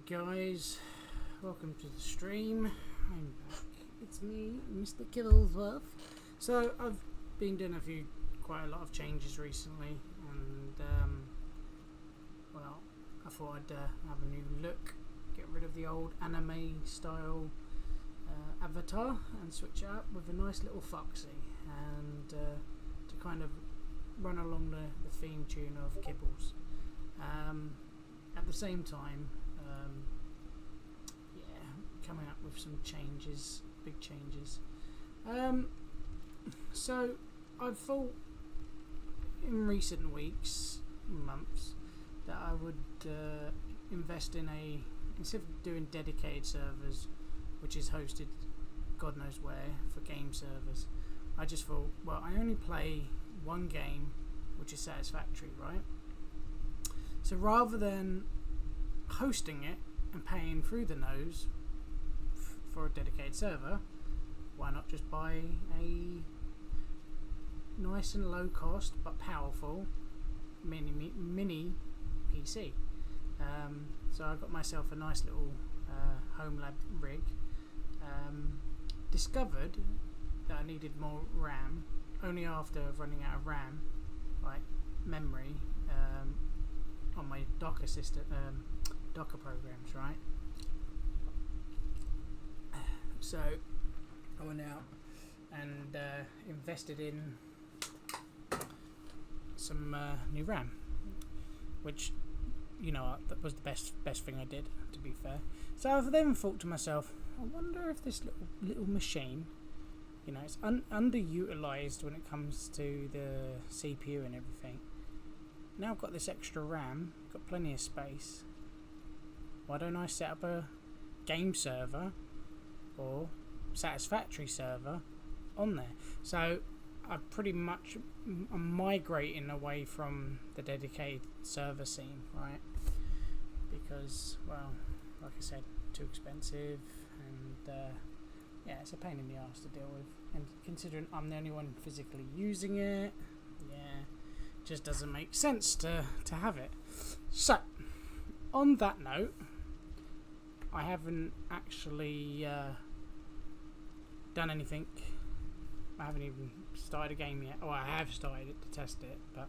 guys, welcome to the stream. I'm back. It's me, Mr. Kibblesworth. So I've been doing quite a lot of changes recently, and well, I thought I'd have a new look, get rid of the old anime style avatar and switch it up with a nice little foxy, and to kind of run along the theme tune of Kibbles. At the same time, coming up with some changes, big changes. So I've thought in recent weeks, months, that I would invest in instead of doing dedicated servers, which is hosted God knows where for game servers, I just thought, well, I only play one game, which is Satisfactory, right? So rather than hosting it and paying through the nose for a dedicated server, why not just buy a nice and low cost but powerful mini PC? So I got myself a nice little HomeLab rig. Discovered that I needed more RAM only after running out of RAM, like memory, on my Docker system, Docker programs, right? So I went out and invested in some new RAM, which, you know, that was the best thing I did, to be fair. So I've then thought to myself, I wonder if this little machine, you know, it's underutilized when it comes to the CPU and everything. Now I've got this extra RAM, got plenty of space. Why don't I set up a game server or Satisfactory server on there? So I'm migrating away from the dedicated server scene, right? Because, well, like I said, too expensive, and yeah, it's a pain in the arse to deal with. And considering I'm the only one physically using it, yeah, just doesn't make sense to have it. So, on that note, I haven't actually done anything. I haven't even started a game yet. Oh, I have started it to test it, but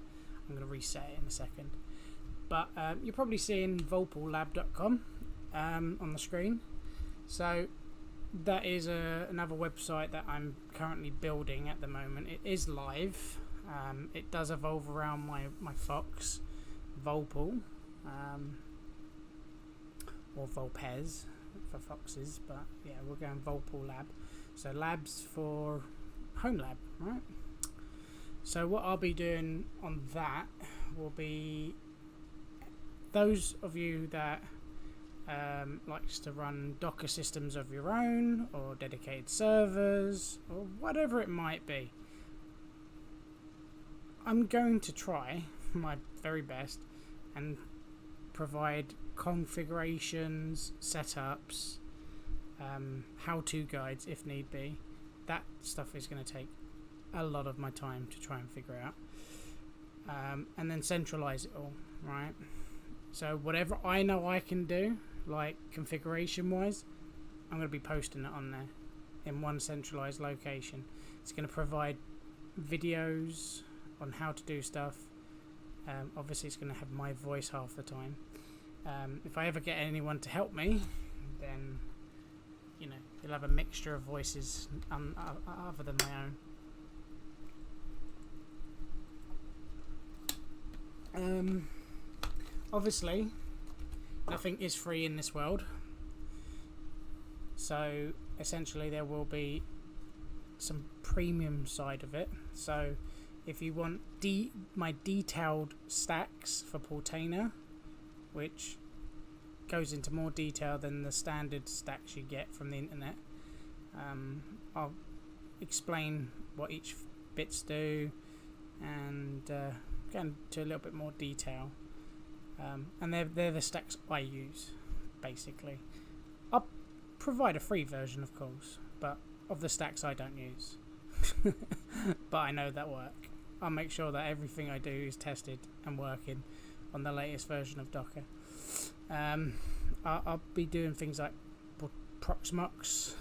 I'm going to reset it in a second. But you're probably seeing HomeLab.com on the screen. So that is another website that I'm currently building at the moment. It is live. It does evolve around my fox, Volpal, or Volpez for foxes, but yeah, we're going Volpal Lab. So labs for HomeLab, right? So what I'll be doing on that will be, those of you that likes to run Docker systems of your own, or dedicated servers, or whatever it might be, I'm going to try my very best and provide configurations, setups, how-to guides if need be. That stuff is going to take a lot of my time to try and figure out, and then centralize it all, right? So whatever I know I can do, like configuration wise, I'm going to be posting it on there in one centralized location. It's going to provide videos on how to do stuff. Obviously it's going to have my voice half the time. If I ever get anyone to help me, then, you know, you'll have a mixture of voices other than my own. Obviously, nothing is free in this world. So essentially there will be some premium side of it. So if you want my detailed stacks for Portainer, which goes into more detail than the standard stacks you get from the internet, I'll explain what each bits do and get into a little bit more detail. And they're the stacks I use, basically. I'll provide a free version, of course, but of the stacks I don't use. But I know that work. I'll make sure that everything I do is tested and working on the latest version of Docker. I'll be doing things like Proxmox,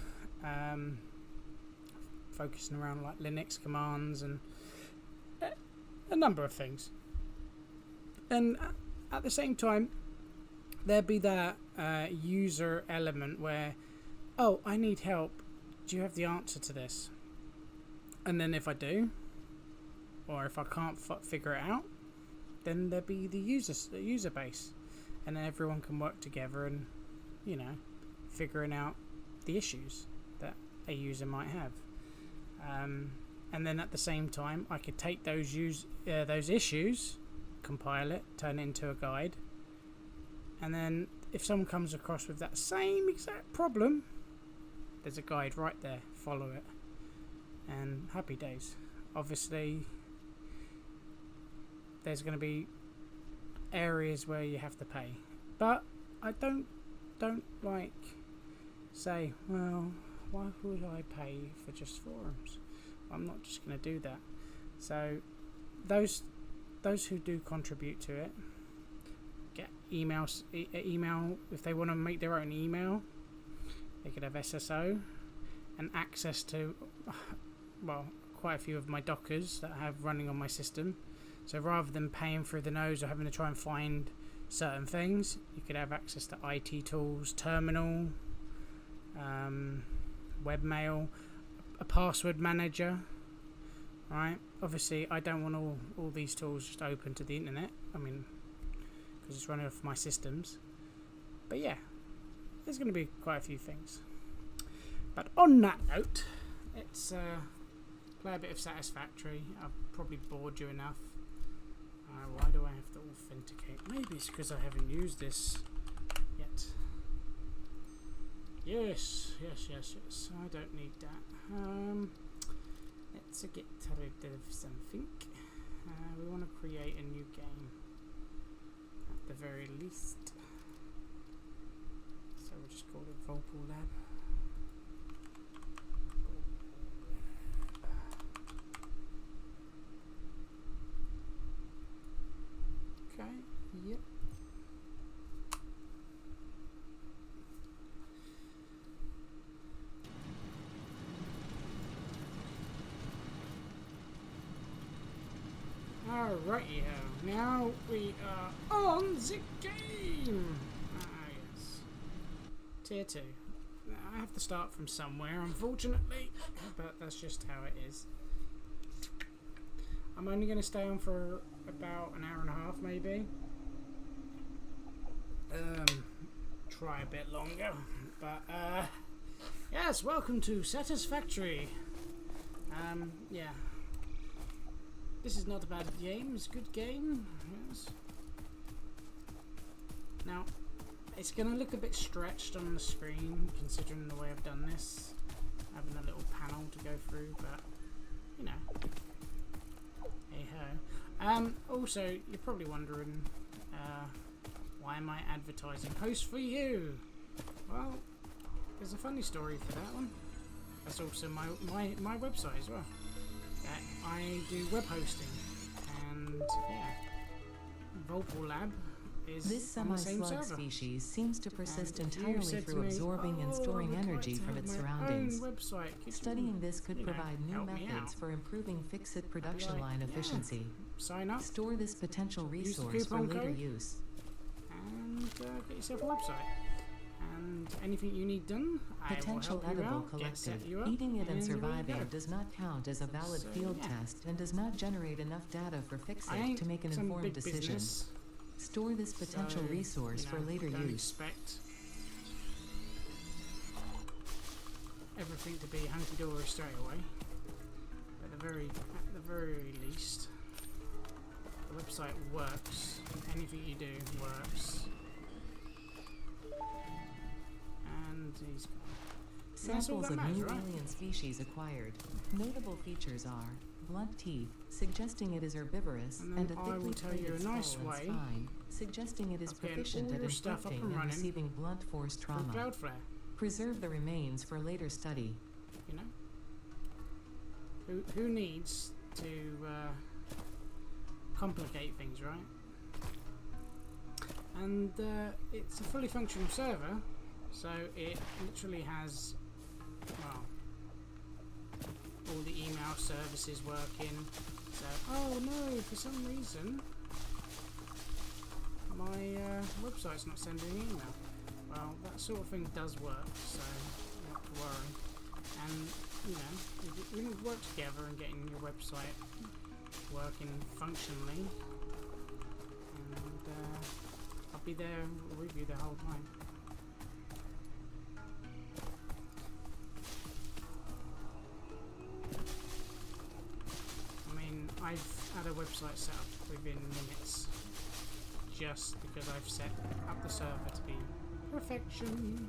focusing around like Linux commands and a number of things. And at the same time, there'd be that user element where, oh, I need help. Do you have the answer to this? And then if I do, or if I can't figure it out, then there'd be the user base, and then everyone can work together and, you know, figuring out the issues that a user might have. And then at the same time, I could take those issues, compile it, turn it into a guide, and then if someone comes across with that same exact problem, there's a guide right there. Follow it, and happy days. Obviously, there's going to be areas where you have to pay, but I don't like say, well, why would I pay for just forums? I'm not just going to do that. So those who do contribute to it get email if they want to make their own email. They could have SSO and access to, well, quite a few of my Dockers that I have running on my system. So rather than paying through the nose or having to try and find certain things, you could have access to IT tools, terminal, webmail, a password manager. Right? Obviously, I don't want all these tools just open to the internet. I mean, because it's running off my systems. But yeah, there's going to be quite a few things. But on that note, let's play a bit of Satisfactory. I've probably bored you enough. Why do I have to authenticate? Maybe it's because I haven't used this yet. Yes. I don't need that. Let's get rid of something. We want to create a new game, at the very least. So we'll just call it HomeLab. Okay, yep. Alrighty, now we are on the game. Yes. Tier 2. I have to start from somewhere, unfortunately, but that's just how it is. I'm only going to stay on for about an hour and a half, maybe. Try a bit longer, but yes, welcome to Satisfactory. Yeah. This is not a bad game, it's a good game, yes. Now, it's going to look a bit stretched on the screen, considering the way I've done this. Having a little panel to go through, but, you know. Hey-ho. Also, you're probably wondering, why am I advertising Host for You? Well, there's a funny story for that one. That's also my website as well. I do web hosting, and yeah, HomeLab is this semi-slug species seems to persist entirely through absorbing and storing energy from its surroundings. Studying this could provide new methods for improving fix-it production line efficiency. Sign up. Store this potential resource for later use. And get yourself a website. And anything you need done, potential edible collected. Eating it and surviving does not count as a valid field test and does not generate enough data for fix-it to make an informed decision. Store this potential resource for later use. Expect everything to be hunky-dory straight away. At the very least, the website works. Anything you do works. And he's gone. Samples of new alien species acquired. Notable features are blunt teeth, suggesting it is herbivorous, and a thickly plated skull and spine, suggesting it is proficient at inflicting and receiving blunt force trauma. Preserve the remains for later study. You know, who needs to complicate things, right? and it's a fully functional server, so it literally has, well, all the email services working. So, oh no, for some reason my website's not sending an email. Well, that sort of thing does work, so not to worry. And you know, we can work together and getting your website working functionally, and I'll be there with you the whole time. I mean, I've had a website set up within minutes, just because I've set up the server to be perfection.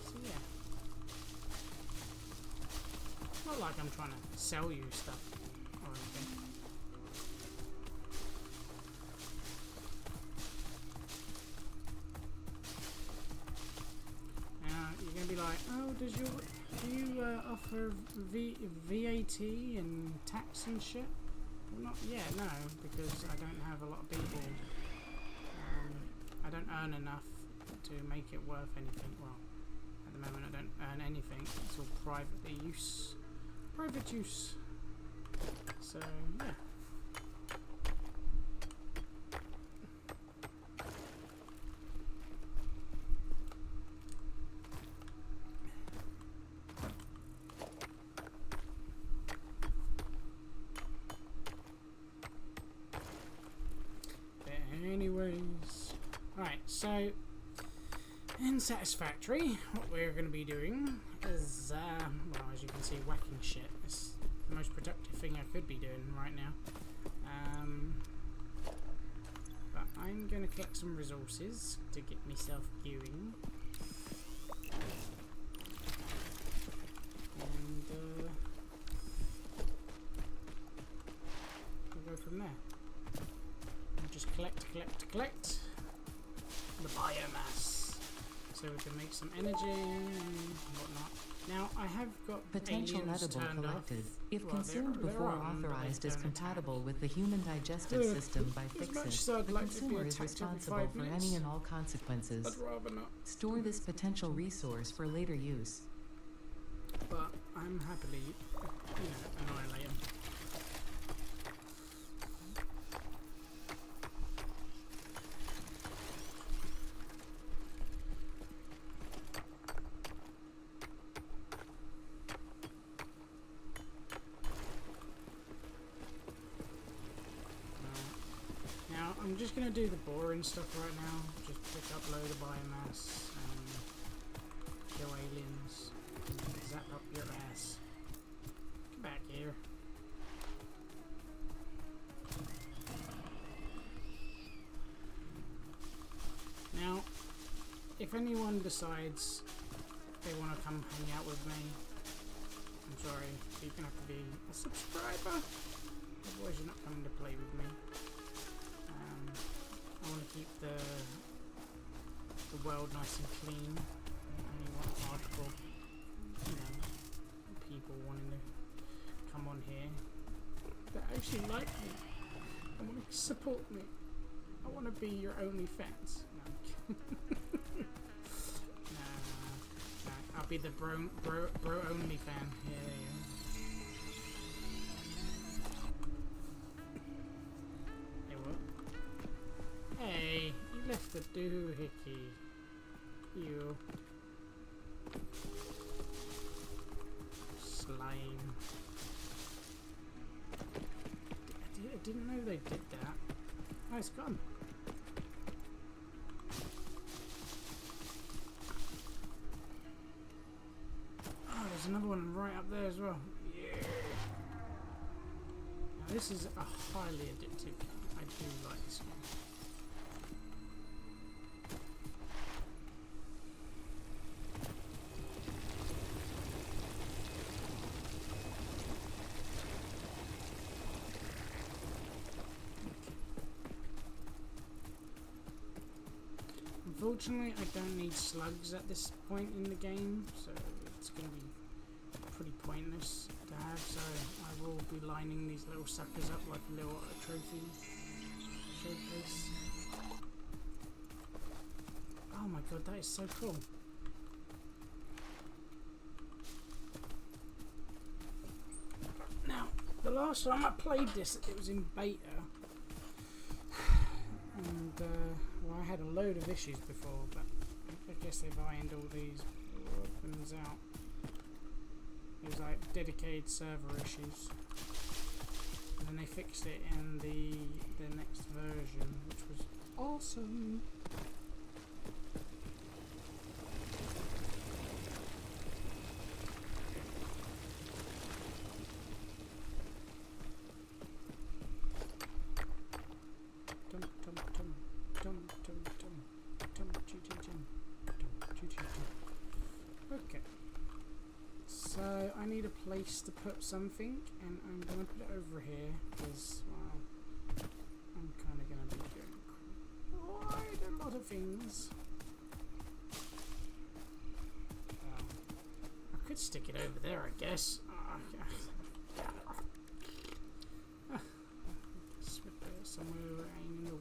So yeah, it's not like I'm trying to sell you stuff or anything. Now you're gonna be like, oh, do you offer VAT and tax and shit? Well, not yet, no, because I don't have a lot of people. I don't earn enough to make it worth anything. Well, at the moment I don't earn anything. It's all private use. So yeah. Anyways, right, so in Satisfactory, what we're going to be doing is, well, as you can see, whacking shit. It's the most productive thing I could be doing right now. But I'm going to collect some resources to get myself going. And we'll go from there. Just collect the biomass so we can make some energy and whatnot. Now I have got potential edible collected. If consumed before authorized as compatible with the human digestive system by Fixit, the consumer is responsible for any and all consequences. I'd rather not. Store this potential resource for later use. But I'm happily, annihilate them. I'm just going to do the boring stuff right now. Just pick up a load of biomass and kill aliens and zap up your ass. Get back here. Now, if anyone decides they want to come hang out with me, I'm sorry, you're going to have to be a subscriber. Otherwise you're not coming to play with me. I want to keep the world nice and clean. I only want hardcore, people wanting to come on here that actually like me and want to support me. I want to be your only fans. No. Nah. I'll be the bro only fan. Yeah. Hey, you left the doohickey. You. Slime. I didn't know they did that. Oh, it's gone. Oh, there's another one right up there as well. Yeah. Now, this is a highly addictive game. I do like this game. Unfortunately, I don't need slugs at this point in the game, so it's going to be pretty pointless to have, so I will be lining these little suckers up like little trophies. showcase. Oh my god, that is so cool. Now, the last time I played this, it was in beta. And, well, I had a load of issues before, but I guess they've ironed all these weapons out. It was like dedicated server issues. And then they fixed it in the next version, which was awesome. Okay, so I need a place to put something, and I'm going to put it over here because, well, I'm kind of going to be doing quite a lot of things. I could stick it over there, I guess. Somewhere in the way.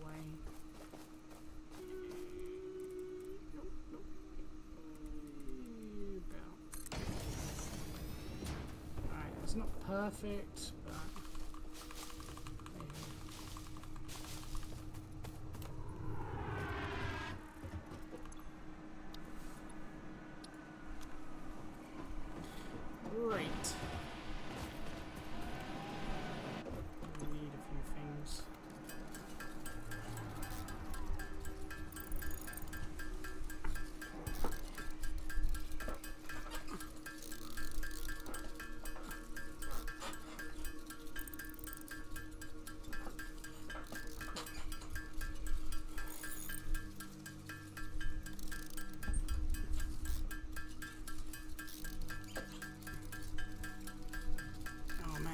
Alright, it's not perfect, but right. We need a few things.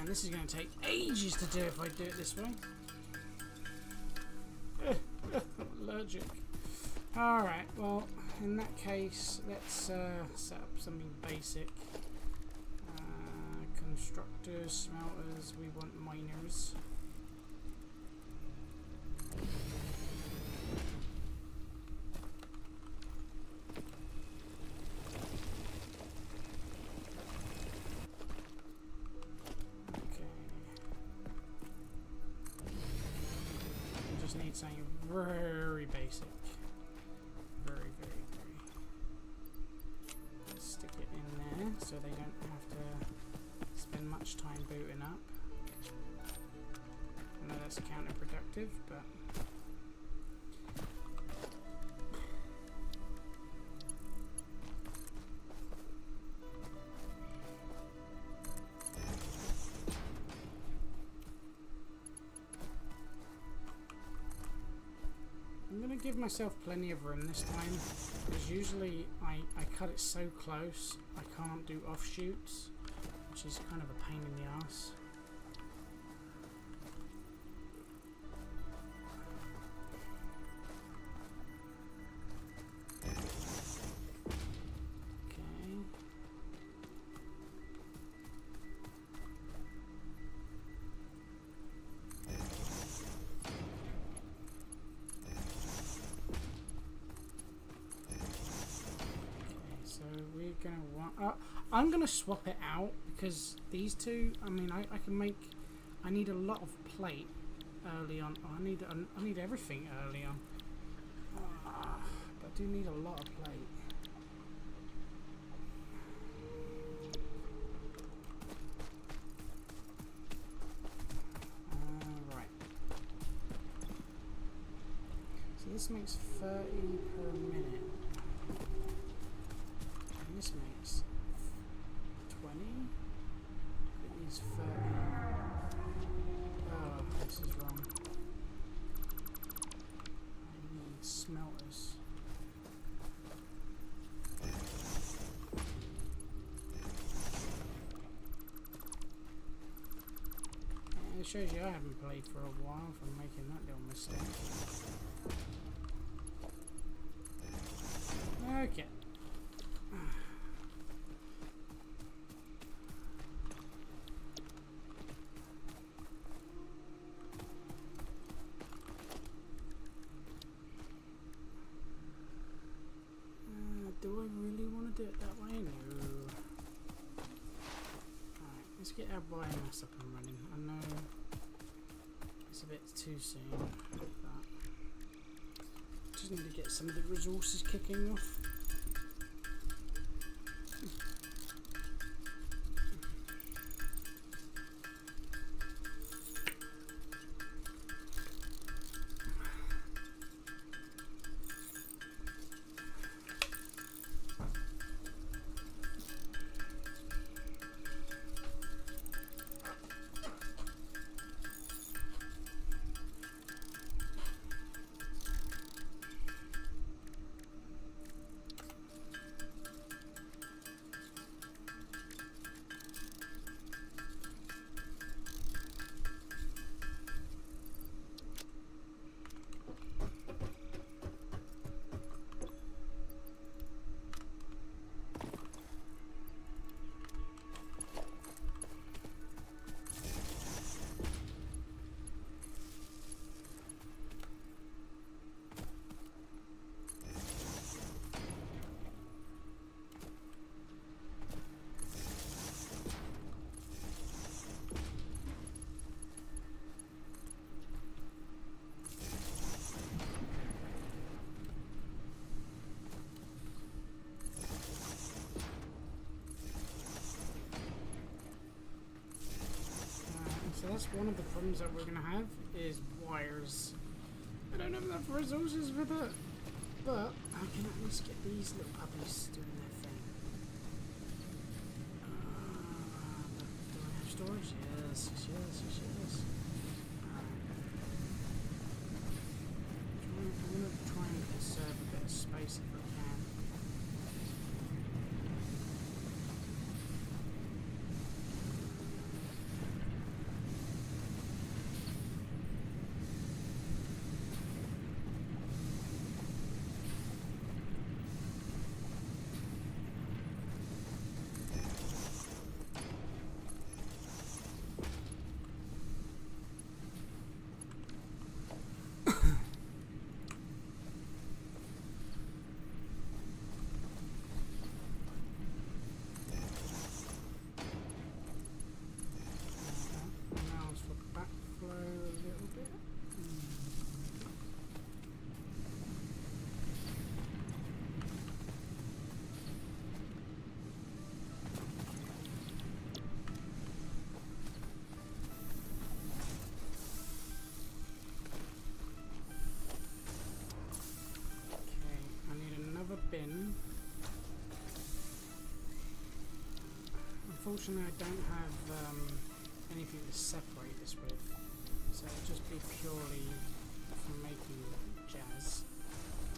This is going to take ages to do if I do it this way. I'm allergic. Alright, well, in that case, let's set up something basic. Constructors, smelters, we want miners. Need something very basic. Very. Let's stick it in there so they don't have to spend much time booting up. I know that's counterproductive, but I'm going to give myself plenty of room this time, because usually I cut it so close I can't do offshoots, which is kind of a pain in the ass. I'm gonna swap it out because these two, I mean, I can make. I need a lot of plate early on. Oh, I need everything early on. But I do need a lot of plate. Right. So this makes 30 per minute. And this makes 20. It needs 30. Oh, this is wrong. I need smelters. And it shows you I haven't played for a while from making that little mistake. Okay. that's up and running. I know it's a bit too soon, but just need to get some of the resources kicking off. So that's one of the problems that we're going to have, is wires. I don't have enough resources for that, but I can at least get these little puppies doing their thing. Do I have storage? Yes. I'm going to try and conserve a bit of space if I can. Bin. Unfortunately, I don't have anything to separate this with, so it'll just be purely from making jazz.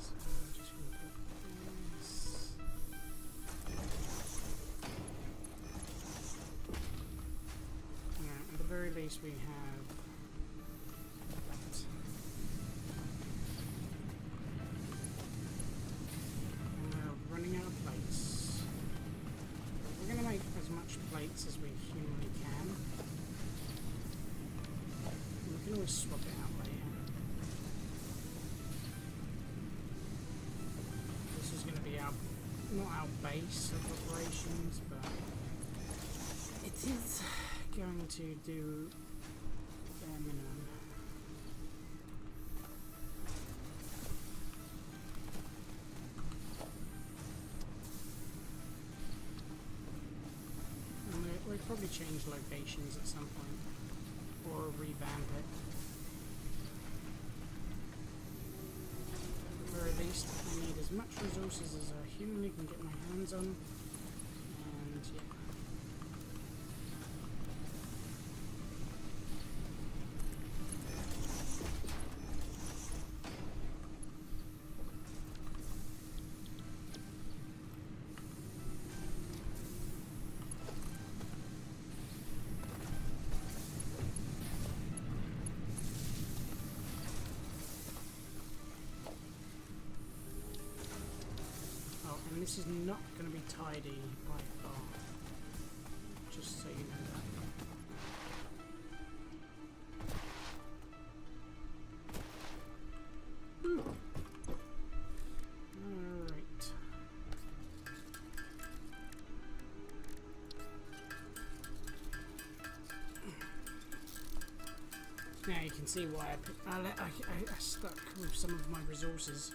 So I'm just going to put this. Yeah, at the very least, we have that. As we humanly can. We can always swap it out later. This is going to be our, not our base of operations, but it is going to do bare minimum. We'll probably change locations at some point, or revamp it. At the very least, I need as much resources as I humanly can get my hands on, and yeah. And this is not going to be tidy by far, just so you know that. Alright. Now you can see why I stuck with some of my resources,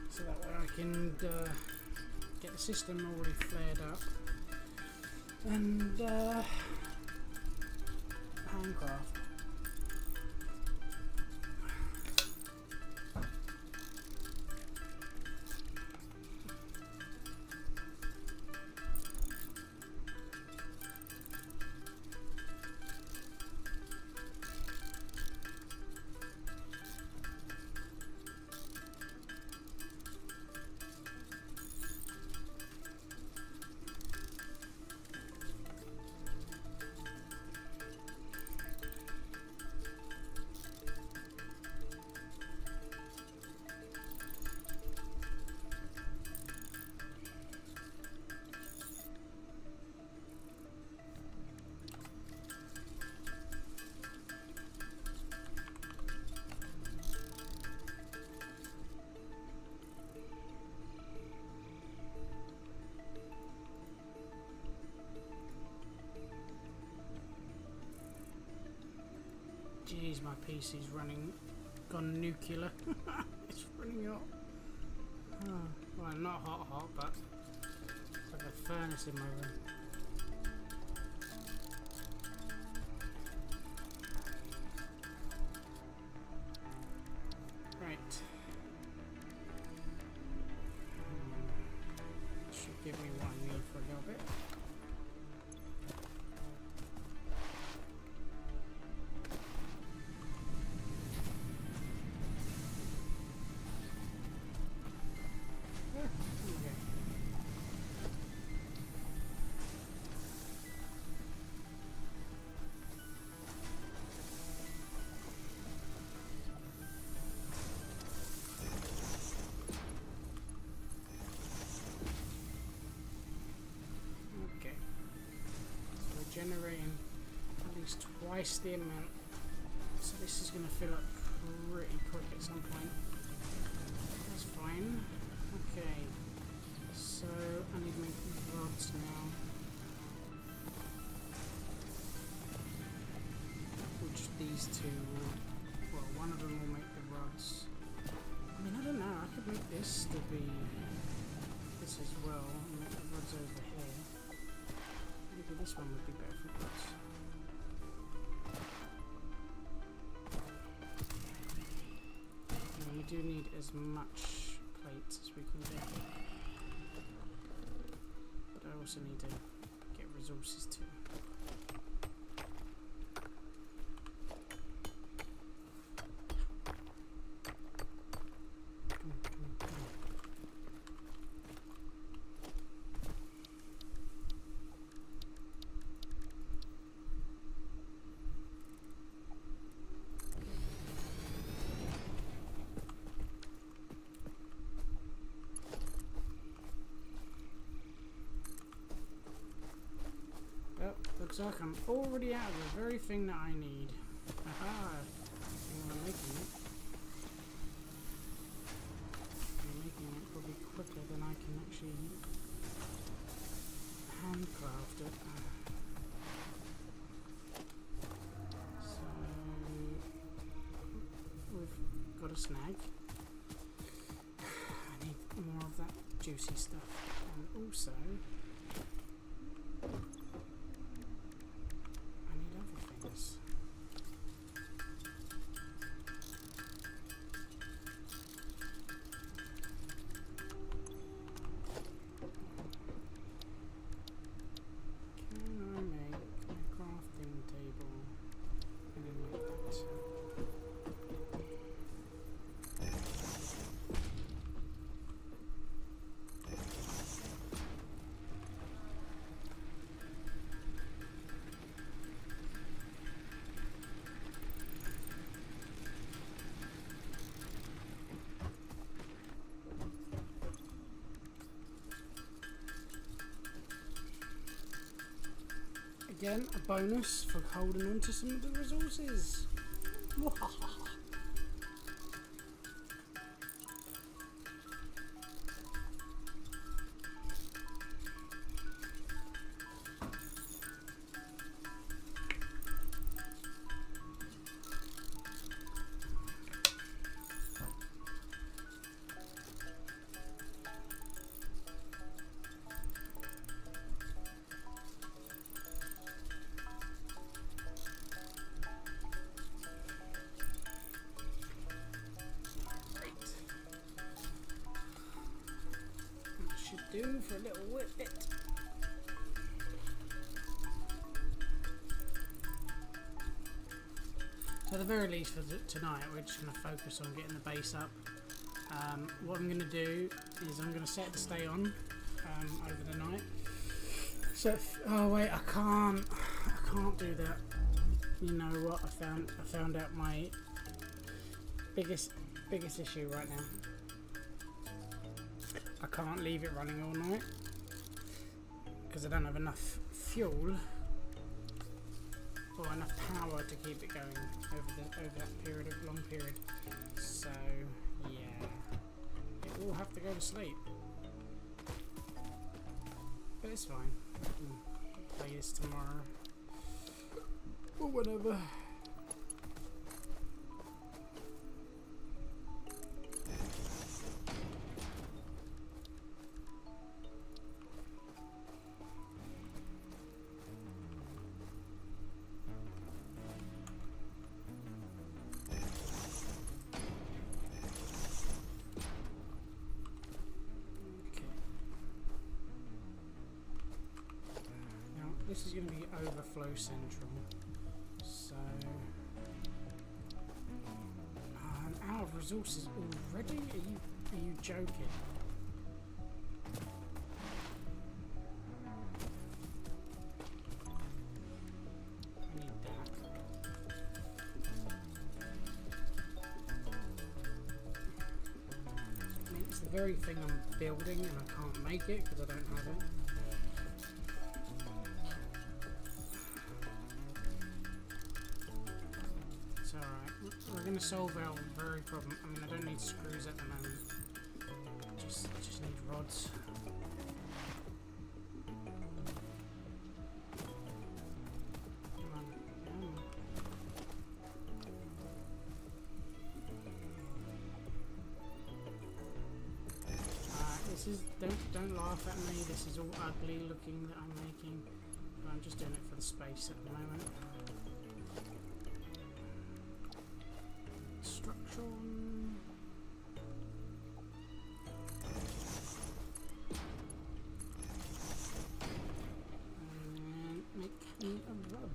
so that way I can get the system already flared up and handcraft. Jeez, my PC's gone nuclear. It's running hot. Oh, well, not hot, but it's like a furnace in my room. Right. Should give me what I need for a little bit. Generating at least twice the amount, so this is going to fill up pretty quick at some point. That's fine. Okay, so I need to make rods now, which these two will, well, one of them will make the rods. I mean, I don't know, I could make this to be this as well, and make the rods over here. Maybe this one would be better for rods. And we do need as much plates as we can get. But I also need to get resources too. Looks like I'm already out of the very thing that I need. Aha! I'm making it. I'm making it probably quicker than I can actually handcraft it. So we've got a snag. I need more of that juicy stuff, and also again, a bonus for holding on to some of the resources. do for a little bit. So at the very least for tonight, we're just going to focus on getting the base up. What I'm going to do is I'm going to set it to stay on over the night. So oh wait, I can't do that. You know what? I found out my biggest issue right now. I can't leave it running all night because I don't have enough fuel or enough power to keep it going over that long period. So yeah, it will have to go to sleep. But it's fine. I can play this tomorrow or whatever. This is going to be overflow central, so I'm out of resources already. Are you joking? I need that. I mean, it's the very thing I'm building, and I can't make it because I don't have it. We're going to solve our very problem. I mean, I don't need screws at the moment. Just need rods. Come on. This is don't laugh at me. This is all ugly looking that I'm making. But I'm just doing it for the space at the moment. And make me a rod.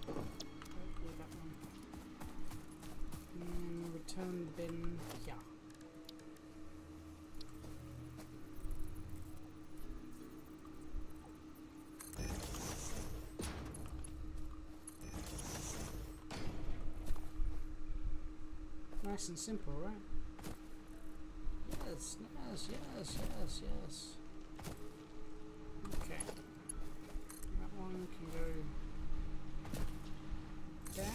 Hopefully that one. And return the bin here. Nice and simple, right? Yes, yes, yes, yes, yes. Okay. That one can go there.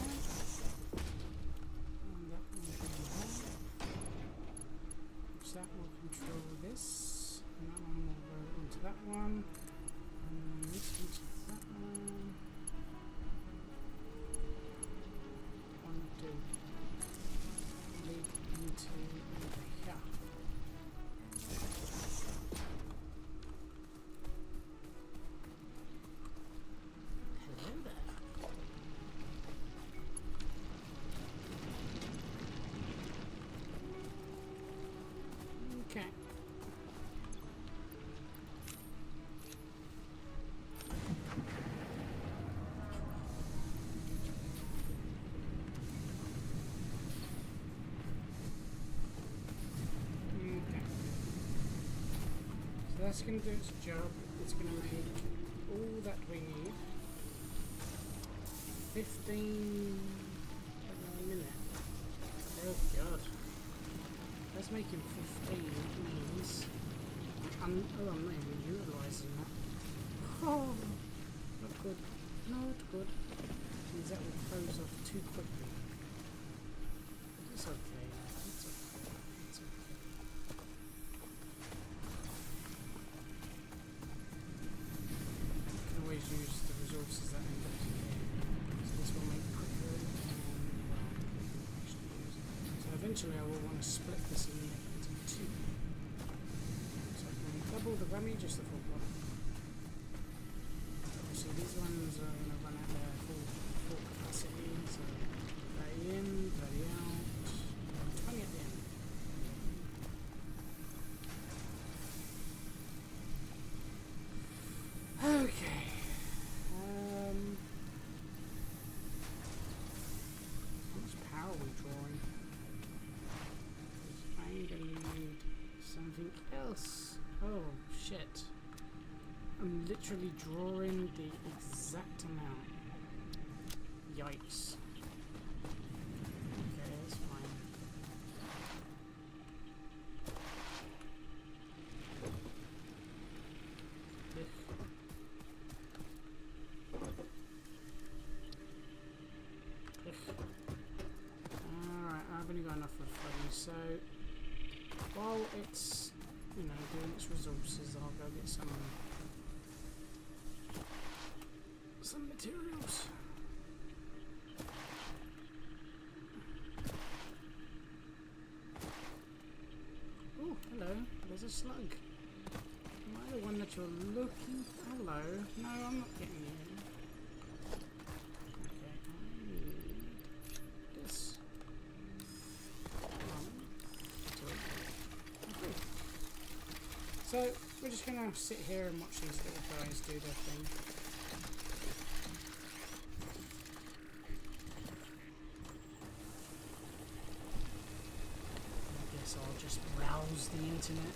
And that one can go there. Which that will control this. And that one will go into that one. And then this into that one. One, two. Lead into here. Hello there. Okay. That's going to do its job. It's going to make all that we need. 15 a minute. Oh god. That's making 15 means I'm not even utilising that. Oh, not good. Not good. Means that will close off too quickly. It's okay. It's okay. It's okay. Always use the resources that end up here. So this will make quicker and actually use it. So eventually I will want to split this into two. So I can double the rummy, just the full one. Obviously these ones are going to run out their full capacity, so 30 in, 30 out, 20 at the end. literally drawing the exact amount. Yikes. Okay, that's fine. Alright, I've only got enough for Freddy, so while it's, you know, doing its resources, I'll go get some materials. Oh, hello. There's a slug. Am I the one that you're looking for? Hello. No, I'm not getting you. Okay, I need this. Okay. So, we're just going to sit here and watch these little guys do their thing. I'll just browse the internet.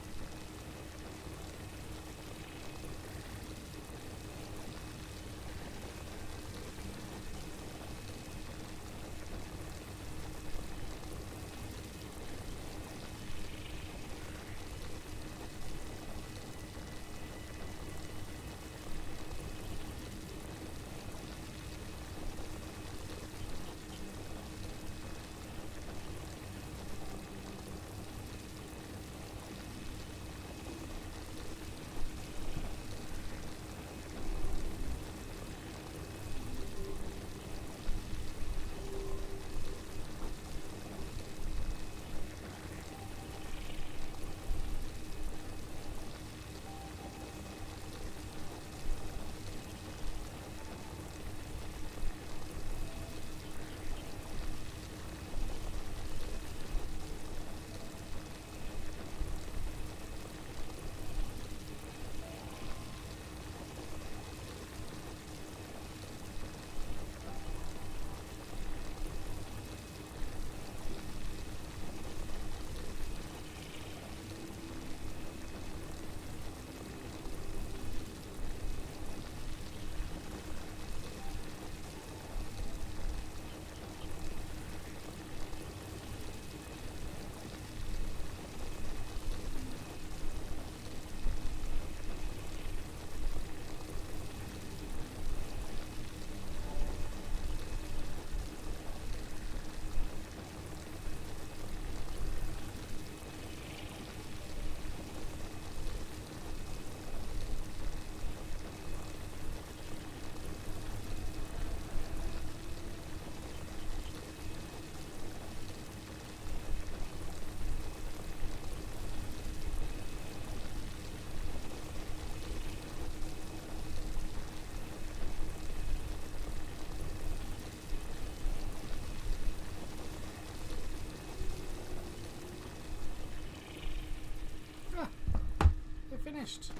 Finished.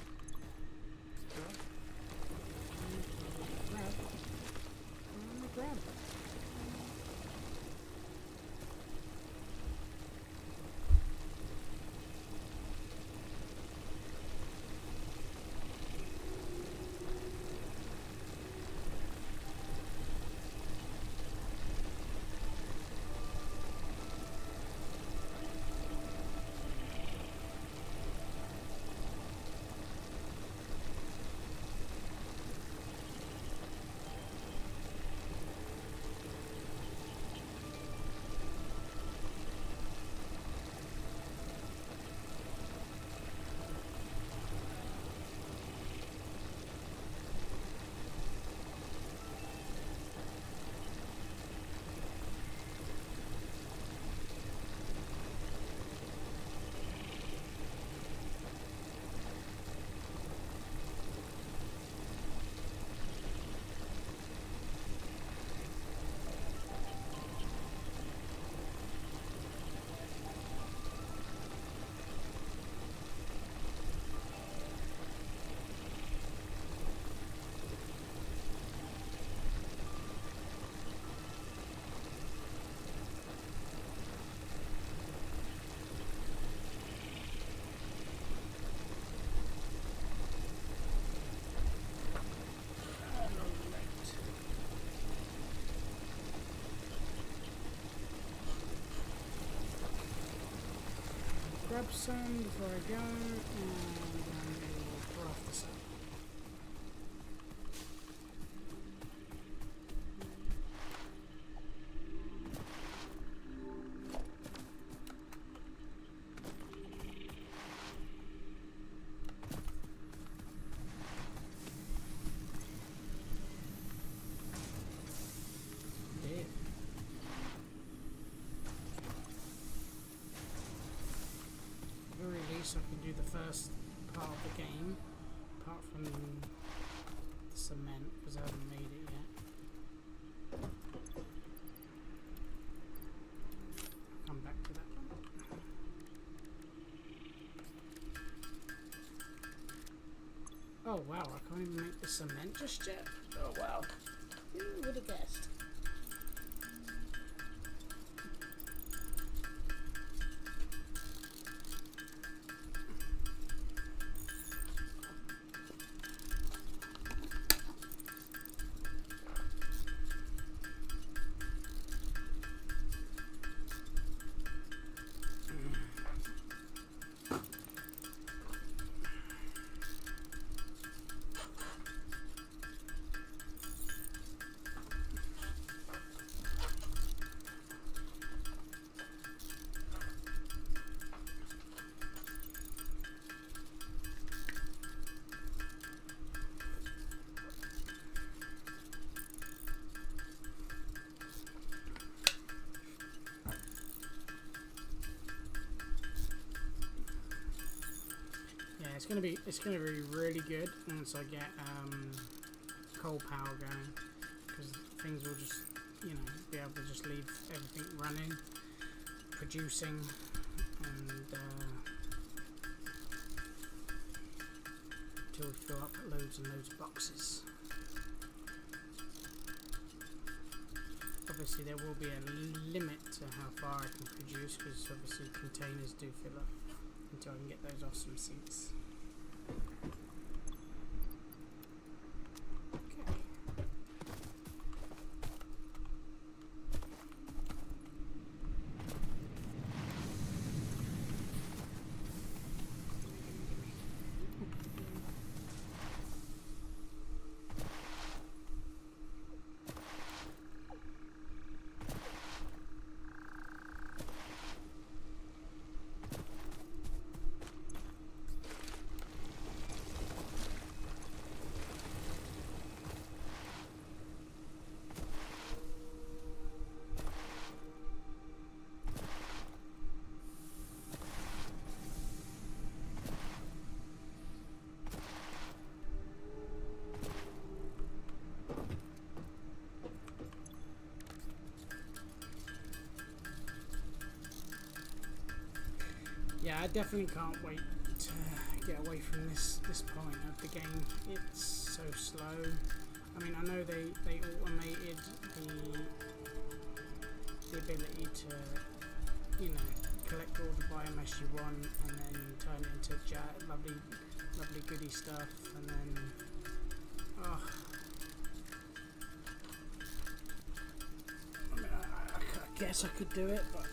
Grab. grab some before I go, and we'll craft this up. So I can do the first part of the game, apart from the cement, because I haven't made it yet. I'll come back to that one. Oh wow, I can't even make the cement just yet. Oh wow, who would have guessed? It's gonna be really good once I get coal power going, because things will just, you know, be able to just leave everything running, producing, and till we fill up loads and loads of boxes. Obviously there will be a limit to how far I can produce, because obviously containers do fill up until I can get those awesome seats. Yeah, I definitely can't wait to get away from this point of the game. It's so slow. I mean, I know they automated the ability to, you know, collect all the biomass you want and then turn it into lovely goody stuff, and then I mean, I guess I could do it, but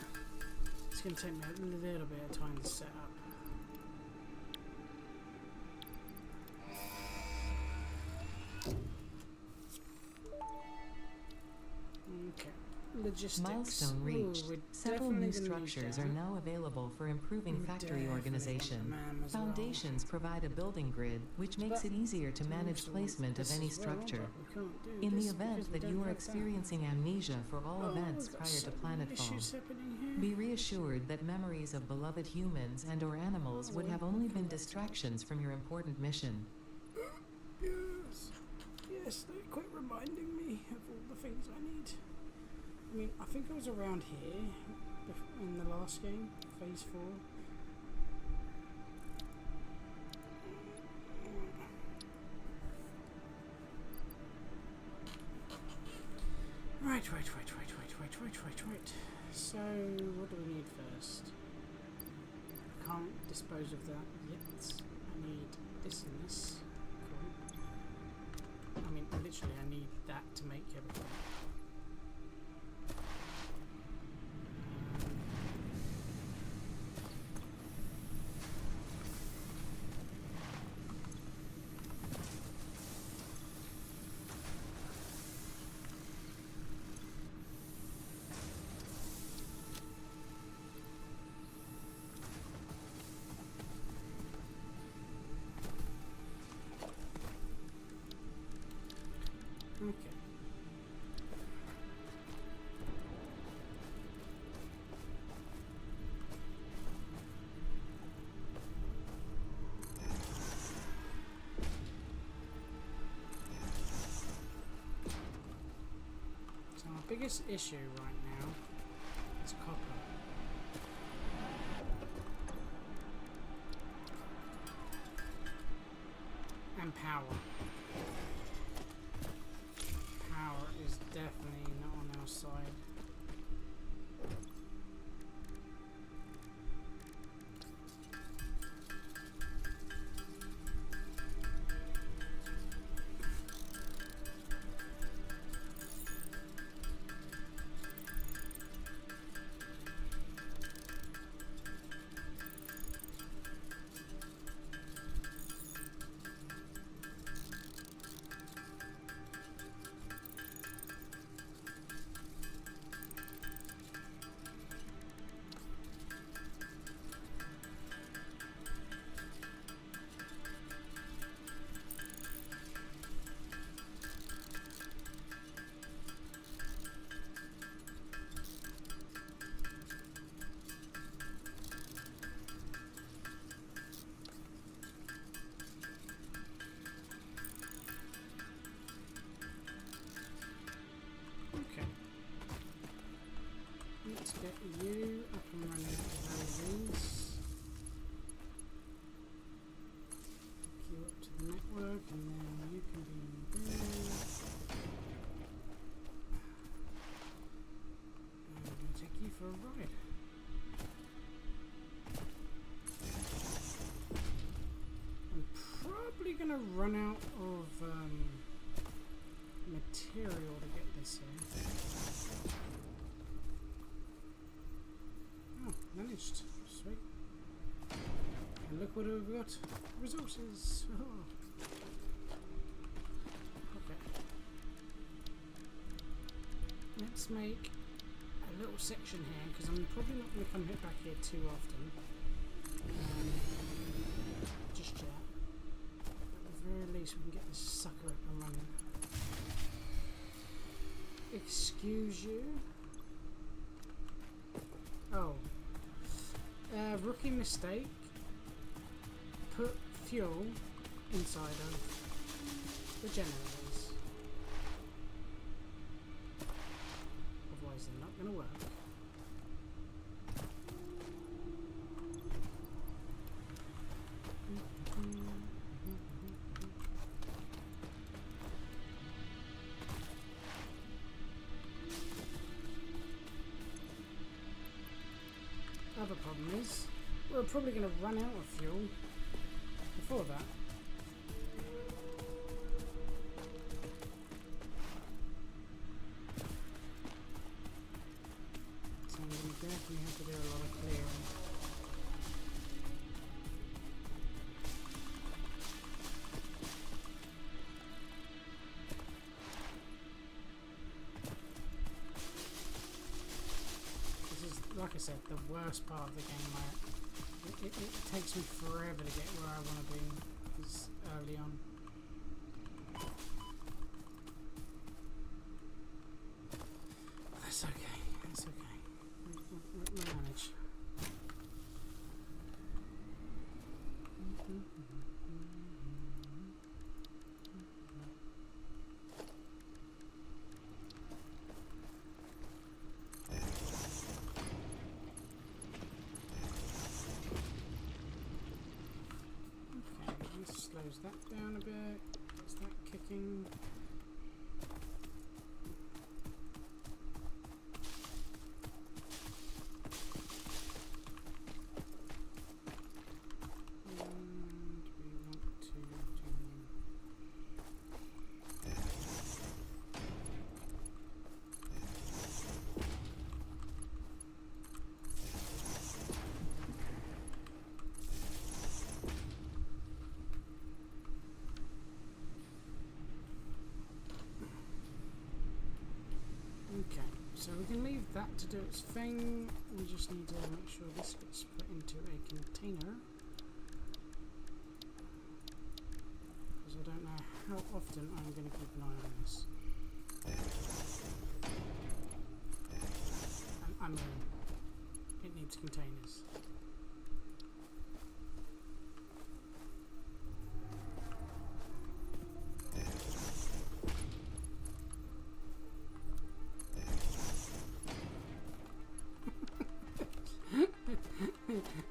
it's going to take me a little bit of time to set up. Okay, logistics. Milestone reached. Several new structures are now available for improving factory organization. Foundations provide a building grid, which makes it easier to manage placement of any structure. In the event that you are experiencing amnesia for all events prior to planetfall, be reassured that memories of beloved humans and or animals would have only been distractions from your important mission. Yes, they quit reminding me of all the things I need. I mean, I think I was around here in the last game, phase 4. Right. So, what do we need first? I can't dispose of that yet. I need this and this. Cool. I mean, literally, I need that to make everything. So our biggest issue right now is copper. And power. Power is definitely not on our side. Let's get you up and running at the very least. Hook you up to the network and then you can be in there. And I'm going to take you for a ride. I'm probably going to run out of material to get this here. Managed. Sweet. And look what we've got. Resources. Oh. Okay. Let's make a little section here because I'm probably not going to come back here too often. Just yet. But at the very least we can get this sucker up and running. Excuse you. Oh. Rookie mistake. Put fuel inside of the generators. Otherwise they're not going to work. Other problem is, we're probably going to run out of fuel before that. So I'm going to definitely have to do a lot of clearing. Like I said, the worst part of the game where it takes me forever to get where I want to be is early on. That's okay, that's okay. We'll manage. Slows that down a bit, gets that kicking. And we want to do okay, so we can leave that to do its thing. We just need to make sure this gets put into a container. Because I don't know how often I'm going to keep an eye on this. And I mean, it needs containers.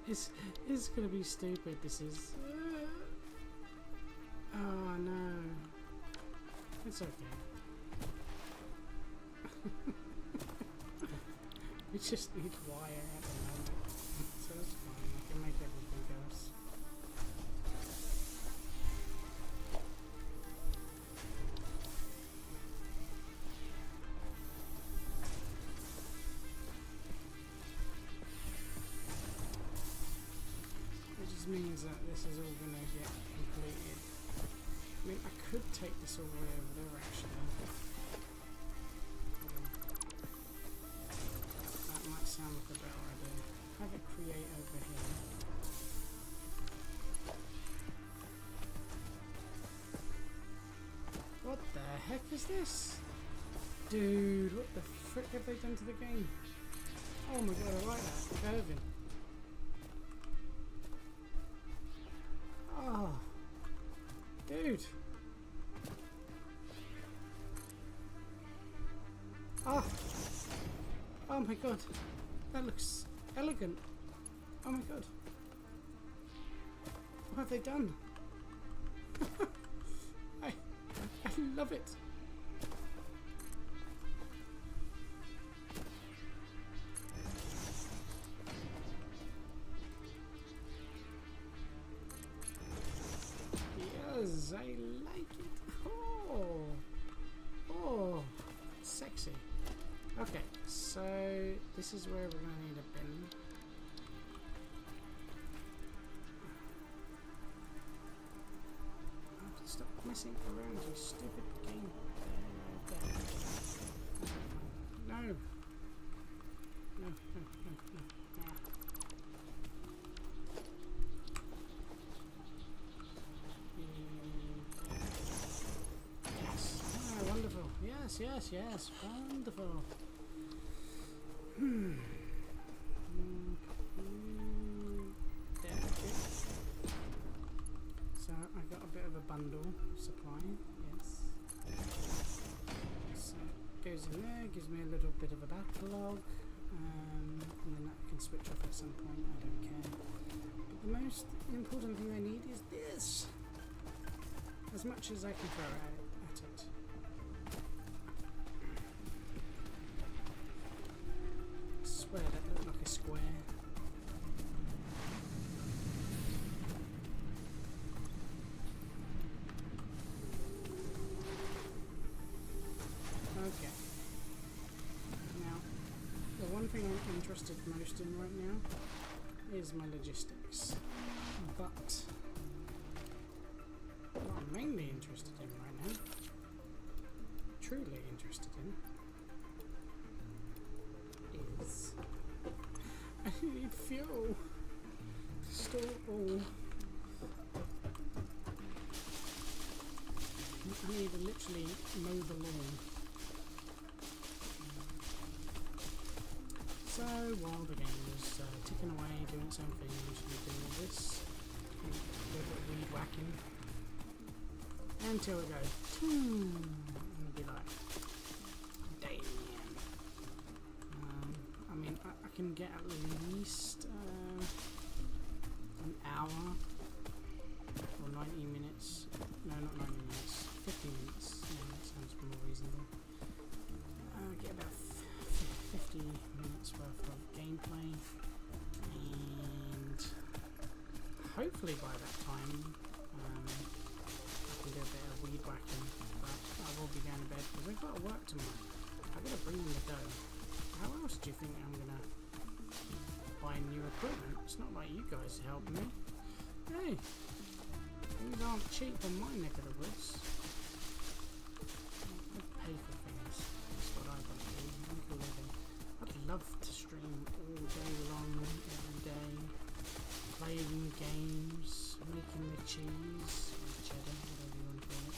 It's gonna be stupid. This is. Oh no. It's okay. We just need wire at the moment, so it's fine. I can make everything else. Which just means that this is all going to get completed. I mean, I could take this all the way over there actually. That might sound like a better idea. Have it create over here. What the heck is this? Dude, what the frick have they done to the game? Oh my god, I like that. Curving. Oh. Dude. Oh. Oh my god. That looks elegant. Oh my god. What have they done? I love it. Yes, I like it. Oh, sexy. Okay, so this is where we're going to need a bin. Stop messing around, you stupid game. There. No. No. Yes. Ah, wonderful. Yes. Wonderful. So I got a bit of a bundle supply, yes. So it goes in there, gives me a little bit of a backlog, and then I can switch off at some point, I don't care. But the most important thing I need is this! As much as I can throw at it. I swear that looked like a square. Okay. Now, the one thing I'm interested most in right now is my logistics. But what I'm mainly interested in right now, truly interested in, is I need fuel to store all. I need to literally mow the lawn. So while the game was ticking away, doing its own thing, we should be doing all this, a little bit of weed whacking, until it goes, and be like, damn. I mean, I can get at least an hour or 90 minutes. No, not 90 minutes. 50 minutes. Yeah, that sounds more reasonable. Get about 50 minutes worth of gameplay, and hopefully by that time I can do a bit of weed whacking, but I will be going to bed because I've got to work tomorrow. I've got to bring in the dough. How else do you think I'm going to buy new equipment? It's not like you guys help me. Hey, things aren't cheap in my neck of the woods. I pay for things. That's what I want to do. Make a living. I'd love to stream all day long, every day, playing games, making the cheese, or cheddar, whatever you want to call it,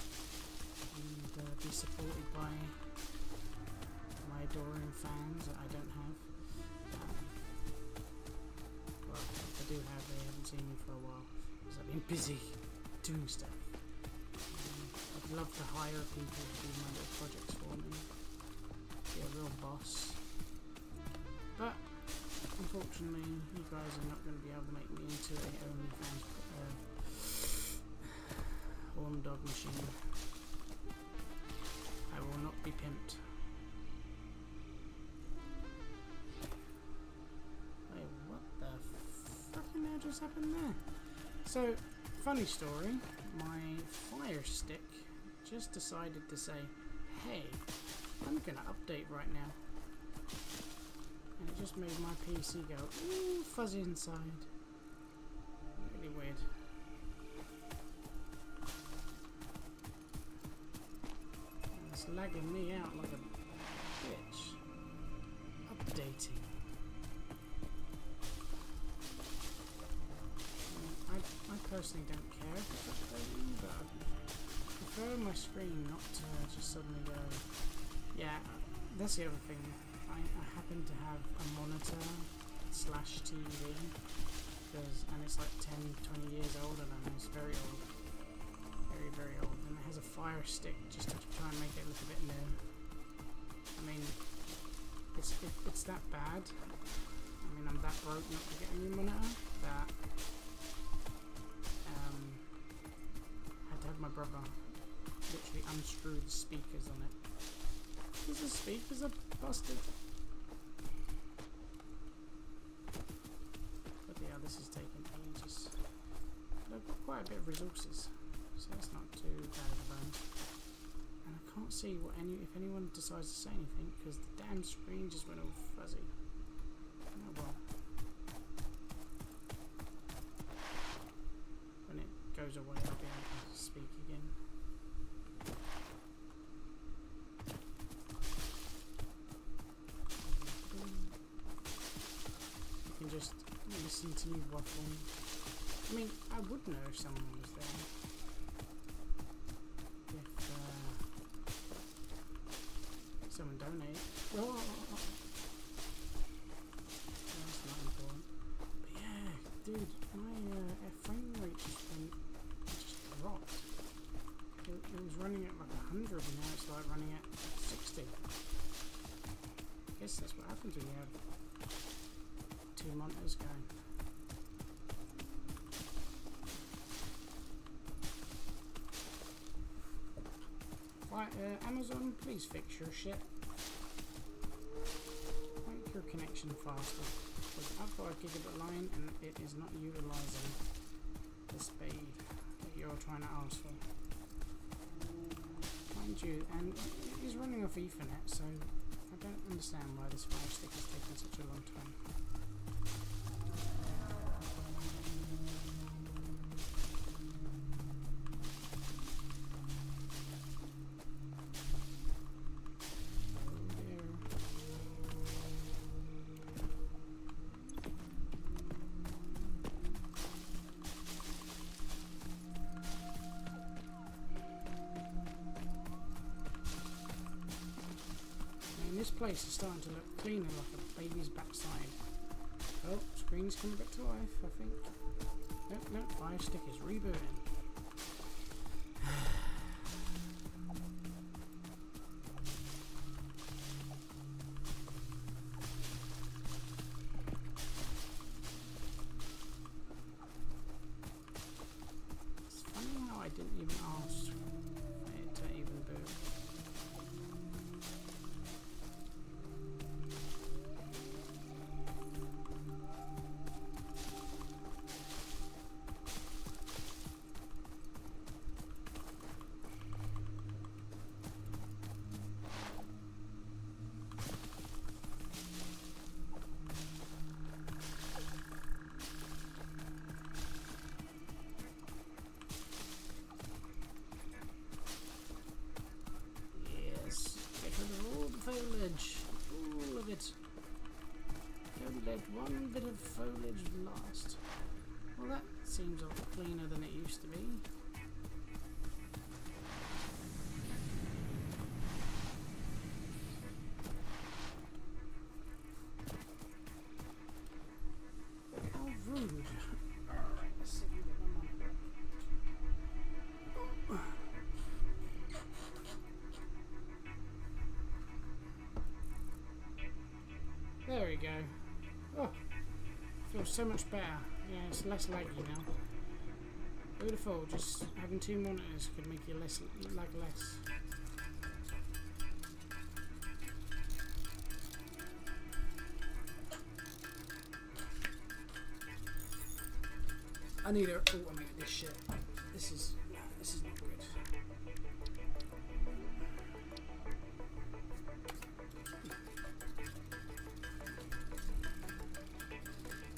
and be supported by my adoring fans that I don't have. Well, if I do have, they haven't seen me for a while because I've been busy doing stuff. I'd love to hire people to do my little projects for me, be a real boss. But unfortunately, you guys are not going to be able to make me into a OnlyFans horn dog machine. I will not be pimped. Wait, what the fucking hell just happened there? So, funny story, my Fire Stick just decided to say, hey, I'm gonna update right now. And it just made my PC go, ooh, fuzzy inside. Really weird. And it's lagging me out like a bitch. Updating. I personally don't care if it's updating, but I prefer my screen not to just suddenly go. Yeah, that's the other thing. I happen to have a monitor / TV, and it's like 10-20 years old, and it's very old, very old, and it has a Fire Stick just to try and make it look a bit new. I mean, it's that bad. I mean, I'm that broke not to get a new monitor that had to have my brother literally unscrew the speakers on it. Because the speakers are busted. But yeah, this is taking ages. But I've got quite a bit of resources, so that's not too bad of a bone. And I can't see what if anyone decides to say anything, because the damn screen just went all fuzzy. Oh well. When it goes away, I'll be able to speak again. You can just listen to me waffle. I mean, I would know if someone was there. If someone donated. Oh, that's not important. But yeah, dude, my frame rate just dropped. It was running at like 100, and now it's like running at 60. I guess that's what happens when you have 2 monitors going. Right, Amazon, please fix your shit. Make your connection faster. Because I've got a gigabit line and it is not utilising the speed that you're trying to ask for. Mind you, and it is running off Ethernet, so I don't understand why this Fire Stick is taking such a long time. This place is starting to look cleaner, like a baby's backside. Oh, screen's coming back to life, I think. No, Fire Stick is rebooting. It's funny how I didn't even ask for it to even boot. Foliage, all of it. Don't let one bit of foliage last. Well, that seems a lot cleaner than it used to be. How rude. Alright, let's see if we get my money back. There we go. Oh, Feels so much better. Yeah, it's less laggy now. Who would have thought just having 2 monitors could make you lag less? I need to automate this shit. This is not good.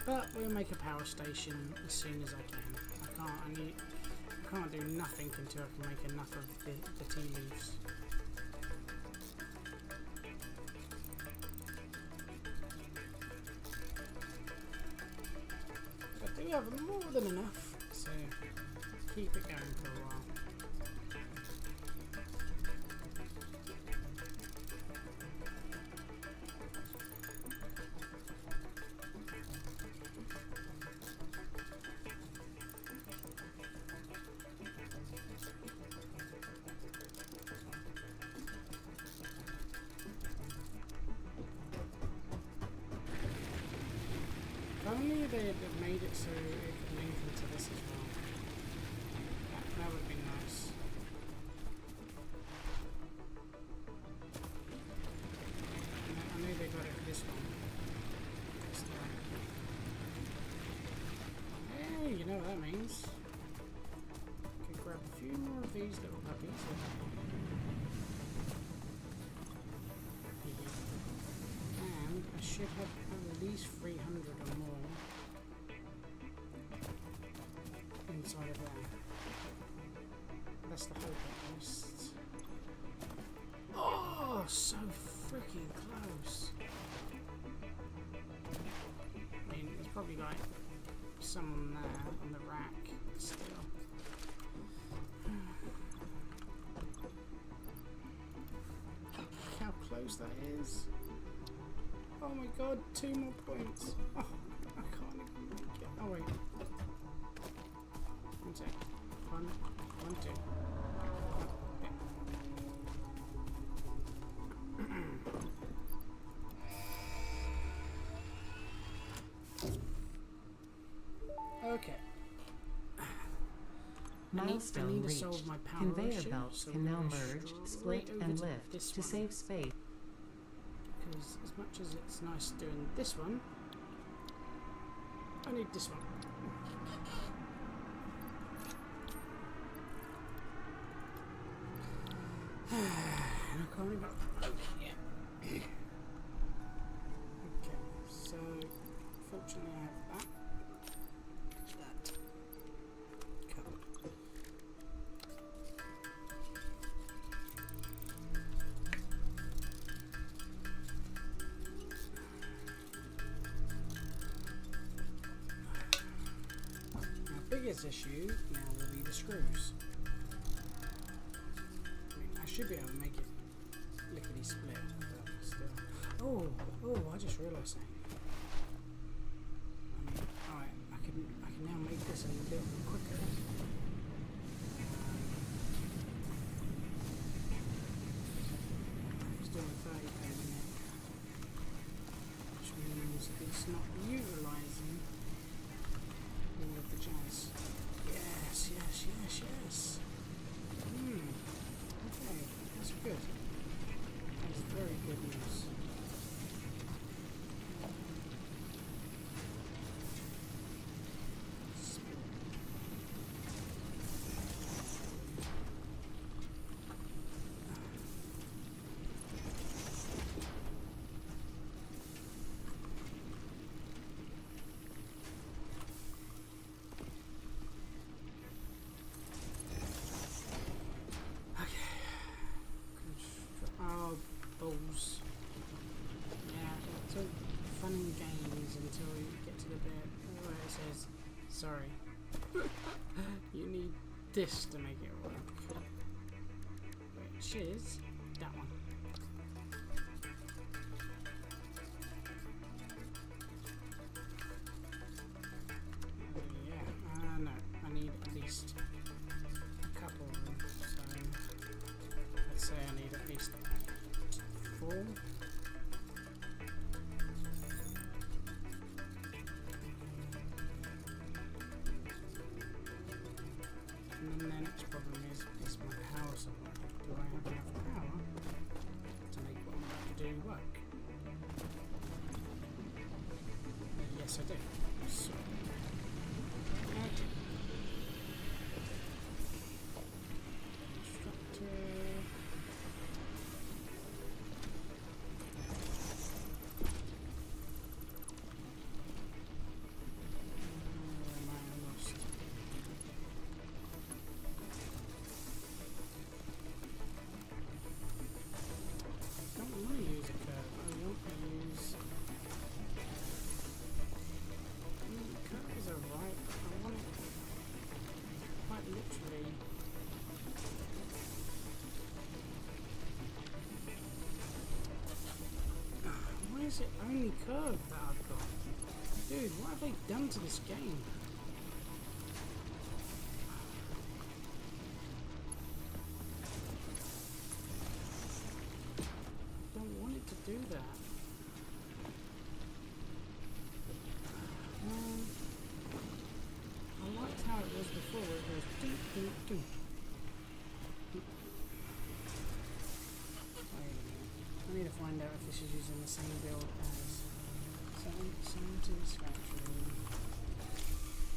But we'll make a power station as soon as I can. I can't do nothing until I can make enough of the tea leaves. I do have more than enough, so keep it going for a while. If only they had made it so it could link into this as well. That would be nice. I know they got it for this one. Hey, you know what that means. Could grab a few more of these little puppies. And I should have at least 300 or more inside of there. That's the hope at least. Oh, so freaking close. I mean, there's probably like some there on the rack still. How close that is. Oh my god, 2 more points. Oh, I can't even make it. Oh wait. 1 sec. 1, 2. Okay. Milestone I need to reached. solve my power Conveyor issue, belts so can we're now gonna merge, straight split, over and to lift this to one. save space. Because as much as it's nice doing this one, I need this one. I can't even open it yet. Okay, so fortunately I have that covered. Our biggest issue now will be the screws. I should be able to make it lickety split, but still. Oh, I just realised something. Alright, I can now make this a little bit quicker. It's doing 30 per minute, which means it's not utilising all of the jazz. Yes. Okay, that's good. That's very good news. Balls. Yeah, it's all fun and games until you get to the bit where it says, sorry, you need this to make it work. Which is that one. No, I need at least a couple of them. So let's say I need at least 4. Yes, I do. So, add constructor. Where am I lost? I don't want to use a curve. I want to use. Curves are right. I want it quite literally. Why is it only curved that I've got? Dude, what have they done to this game? I don't want it to do that. I liked how it was before, where it goes doo doo doo. Wait a minute. I need to find out if this is using the same build as Satisfactory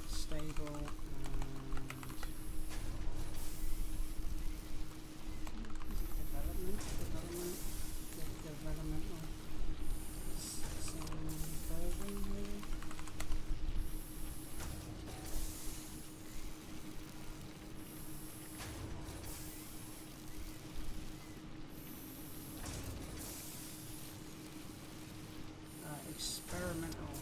Stable and is it development of same version maybe? Experimental.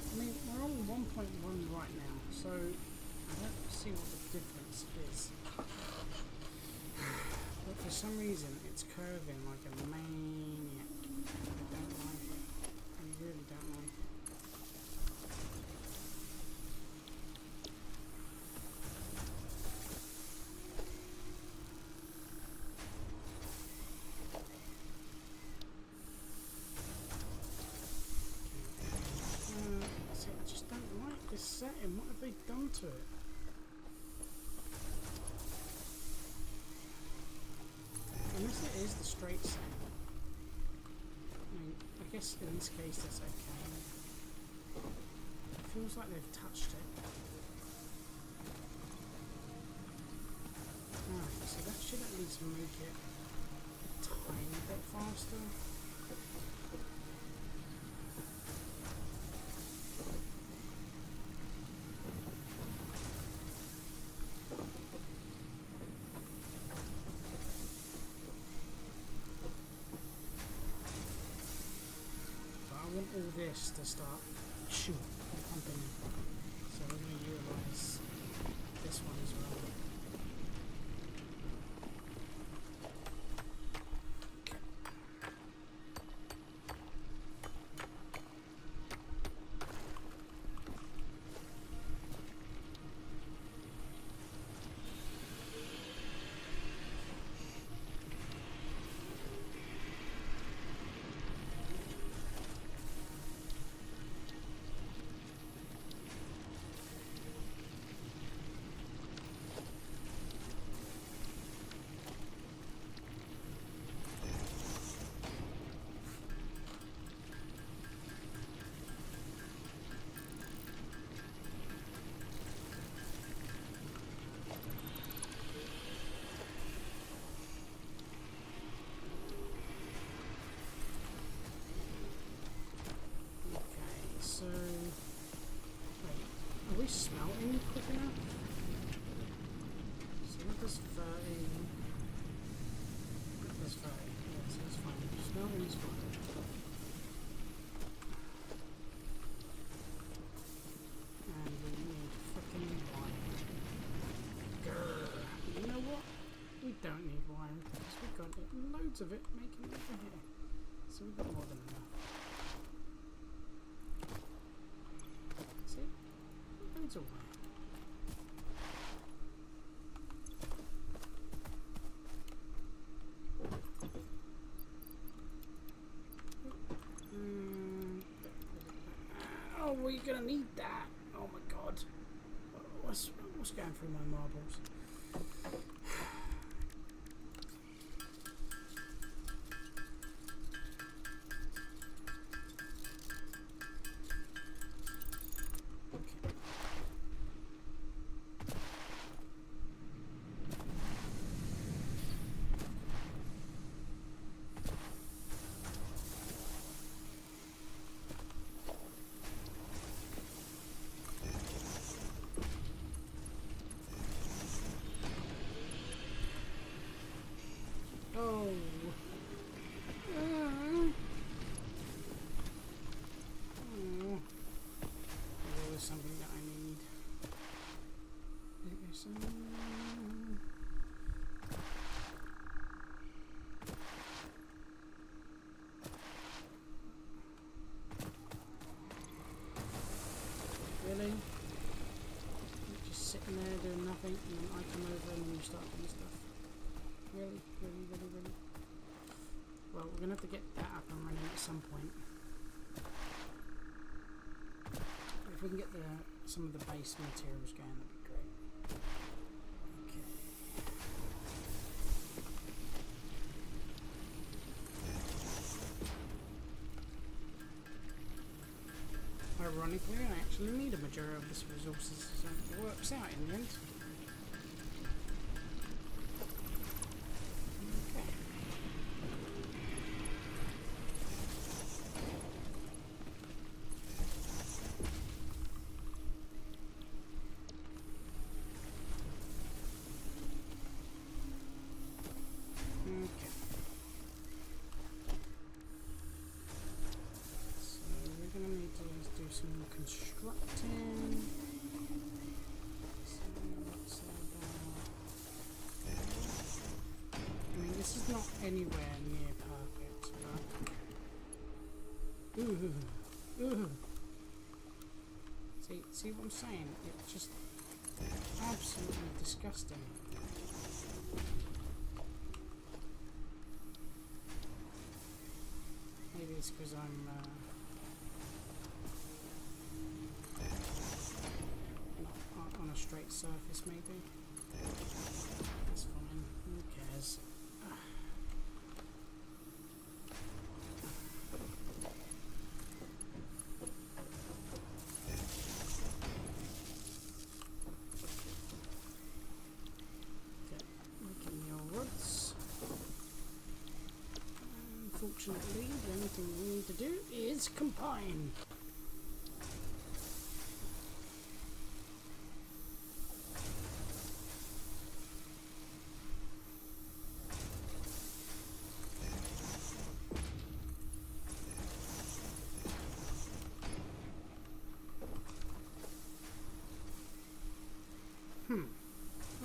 I mean, we're on 1.1 right now, so I don't see what the difference is. But for some reason, it's curving like a maniac. I don't like it. I really don't like it. See, I just don't like this setting. What have they done to it? Unless it is the straight setting. I mean, I guess in this case that's okay. It feels like they've touched it. Alright, so that should at least make it a tiny bit faster. I want all this to start pumping in. So we're going to utilize this one as well. Okay. So, wait, are we smelting quick enough? So what does 30? What does 30? Yeah, so it's fine. Smelting is fine. And we need loads of it making it over here. So we've got more than enough. See? Loads away. Oh, we're gonna need that. Oh my god. What's going through my marbles? Oh. There is something that I need. There is some. Really? You're just sitting there doing nothing, and then I come over and then you start doing stuff. Really? Well, we're going to have to get that up and running at some point. If we can get some of the base materials going, that'd be great. Okay. Ironically, I actually need a majority of this resources, so it works out in the end. Some constructing. So what's that about? I mean, this is not anywhere near perfect, but see what I'm saying? It's just absolutely disgusting. Maybe it's because I'm on a straight surface, maybe. That's fine. Who cares? Okay, making your rods. Unfortunately, the only thing we need to do is combine.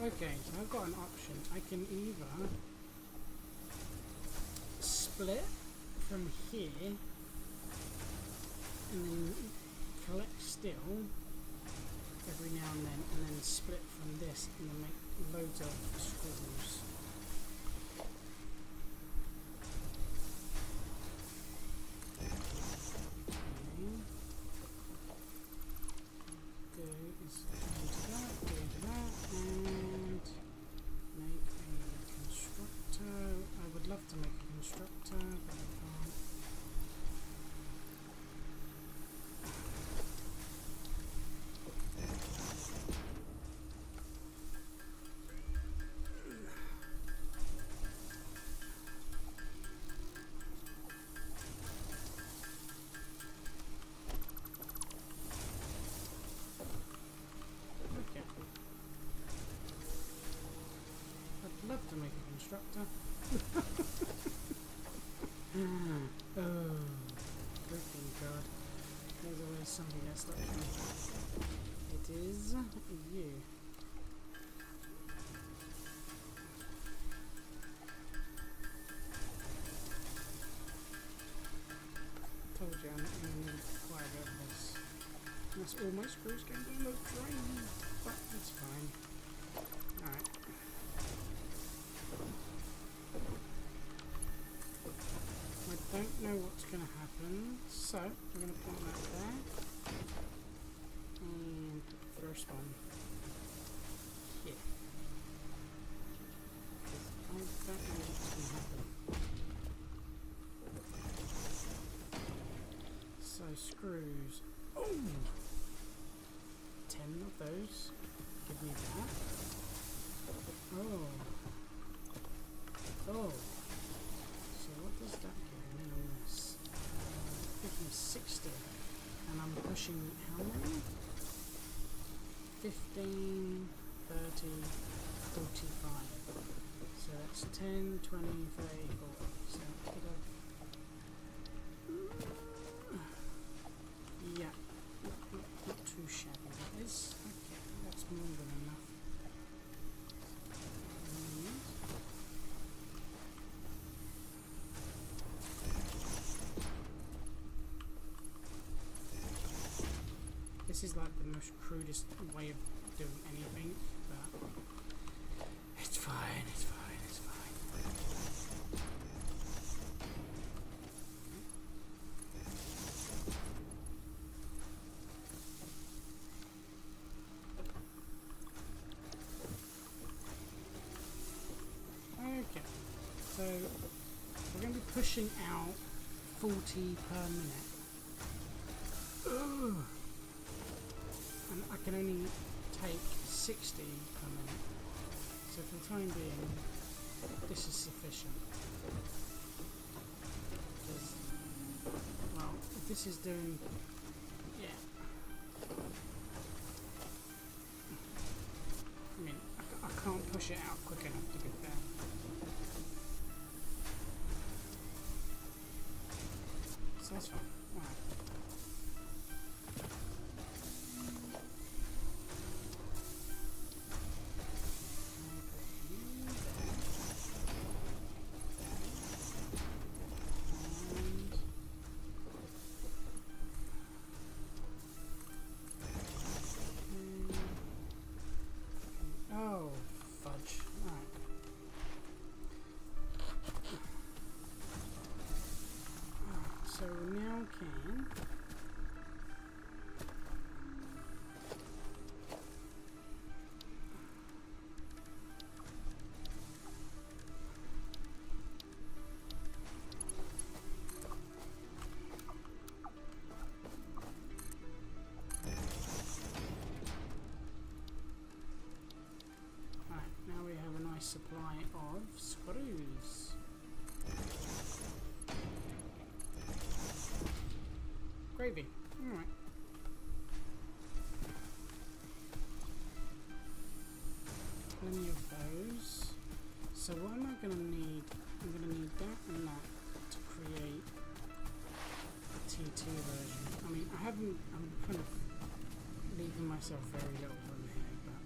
Okay, so I've got an option. I can either split from here and then collect steel every now and then split from this and then make loads of screws. Love to make a constructor. Oh, freaking god. There's always something that stops me. It is you. down quite a bit of this. That's all my screws going down the drain, but that's fine. Alright. I don't know what's going to happen, so we're going to put that there. And the first one here. I don't know what's going to happen. So screws. Oh! 10 of those. Give me that. Oh. Oh. So what does that give me on this? Give me 60. And I'm pushing how many? 15, 30, 45. So that's 10, 20, 30, 40. So yeah, not too shabby that is. Okay, that's more than enough. This is like the most crudest way of doing anything, but it's fine, it's fine, it's fine. Okay, so we're going to be pushing out 40 per minute. Ugh. And I can only take 60 per minute. So for the time being, this is sufficient. Because, well, if this is doing, yeah. I mean, I can't push it out quick enough to get there. So that's fine. Alright. Oh, fudge. Alright. So we now can supply of screws. Gravy. Alright. Plenty of those. So what am I going to need? I'm going to need that and that to create a T2 version. I mean, I'm kind of leaving myself very little room here, but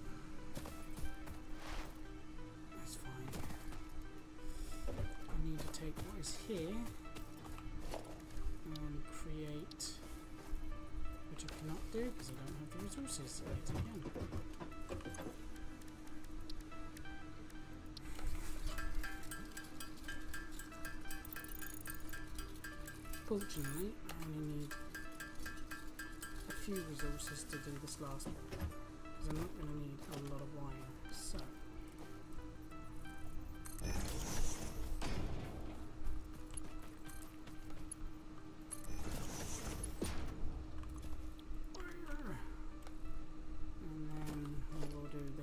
I need to take what is here and create, which I cannot do because I don't have the resources to it again. Fortunately, I only need a few resources to do this last one because I'm not going to need a lot of wire. So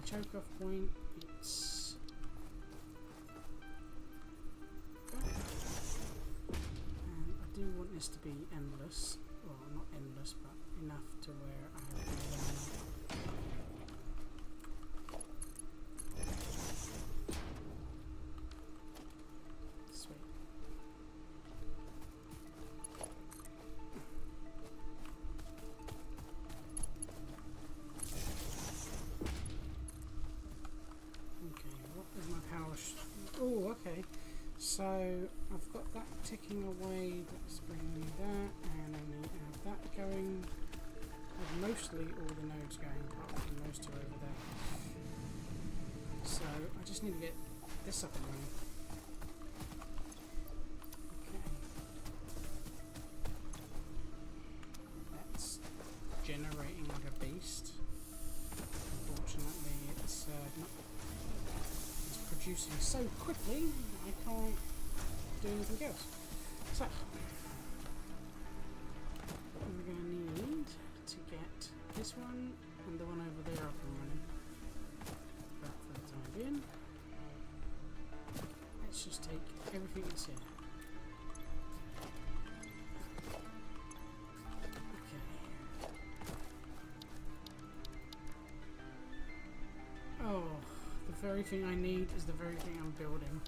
choke off point, it's that. And I do want this to be endless, well not endless but enough to where I have to sweet. Oh, okay. So I've got that ticking away. That's bringing me that, and I mostly all the nodes going, apart from those two over there. So I just need to get this up and running. Okay. That's generating like a beast. Unfortunately, it's producing so quickly I can't do anything else. So we're going to need to get this one and the one over there up and running. But for the time being, let's just take everything that's here. Okay. Oh, the very thing I need is the very thing I'm building.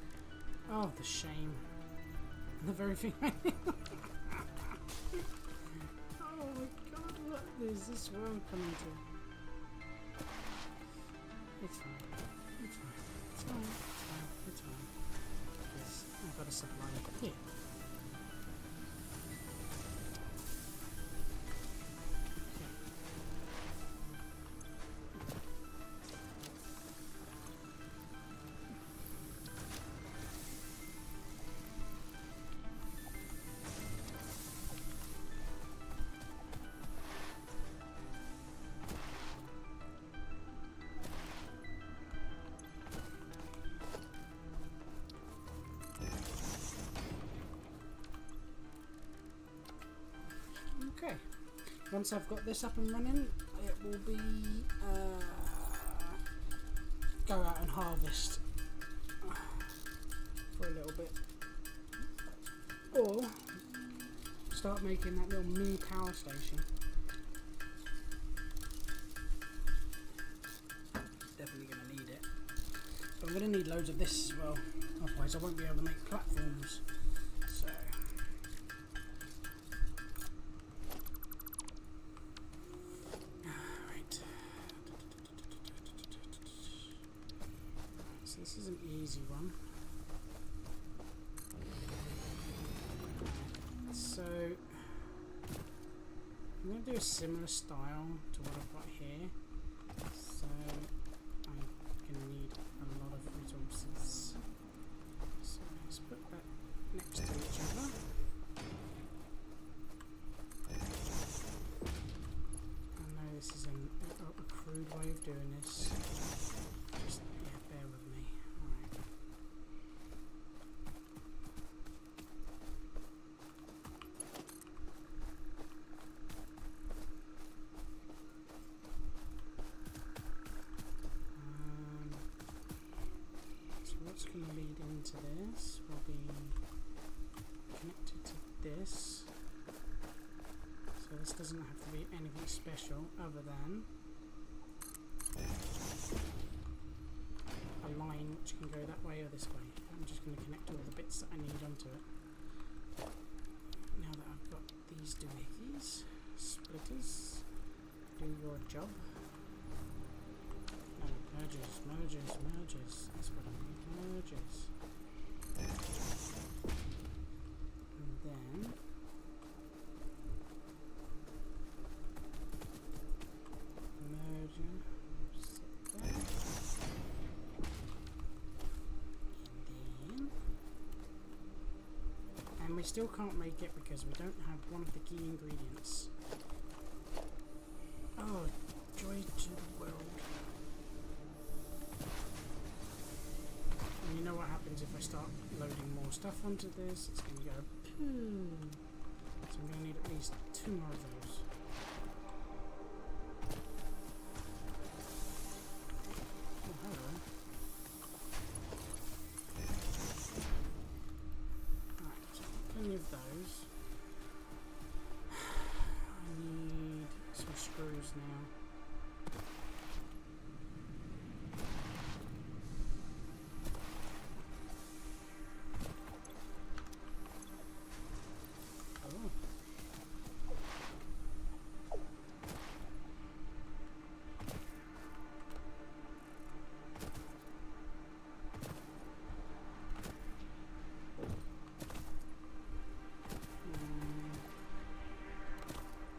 Oh, the shame. The very thing I need. Oh my god, what is this world coming to? It's fine. It's fine. It's fine. It's fine. It's fine. Yes, I've got a supply here. Okay, once I've got this up and running, it will be go out and harvest for a little bit, or start making that little mini power station. Definitely going to need it, but I'm going to need loads of this as well, otherwise I won't be able to make platforms. So this is an easy one. So I'm going to do a similar style to what I've got here. So I'm going to need a lot of resources. So let's put that next to each other. I know this is a crude way of doing this. Just bear with me. Alright. So what's going to lead into this will be connected to this. So this doesn't have to be anything special other than a line which can go that way or this way. I'm just going to connect all the bits that I need onto it. Now that I've got these doohickeys, splitters, do your job. No, merges. That's what I need, merges. And then merger. And we still can't make it because we don't have one of the key ingredients. Oh, joy to the world. And you know what happens if I start loading more stuff onto this? It's going to go poo. So I'm going to need at least 2 more of those. Oh, hello. Plenty of those. I need some screws now. Oh.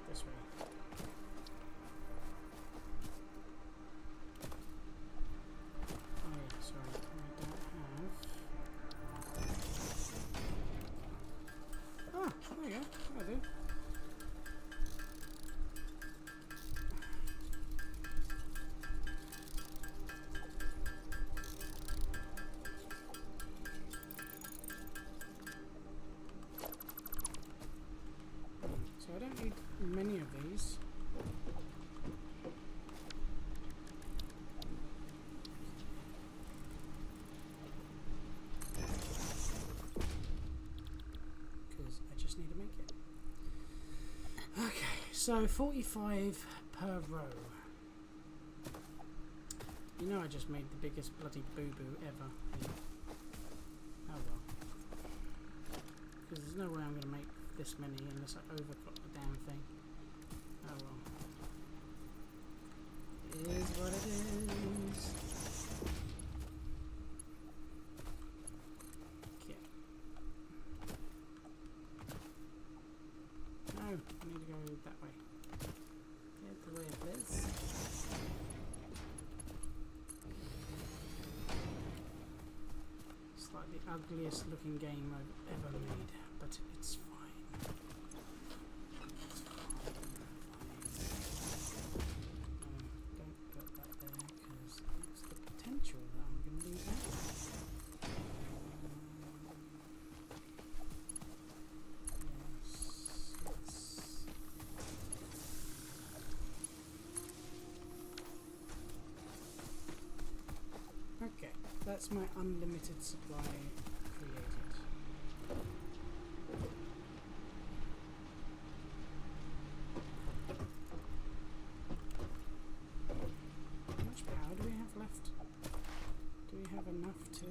This way. So 45 per row. You know I just made the biggest bloody boo-boo ever. Oh well. Because there's no way I'm going to make this many unless I overclock the damn thing. Oh well. It is what it is. Okay. No, I need to go that way. Get the way it is. It's like the ugliest looking game I've ever made, but it's fine. It's fine. Don't put that there because it's the potential that I'm going to lose out. Yes. Okay, that's my unlimited supply created. How much power do we have left? Do we have enough to...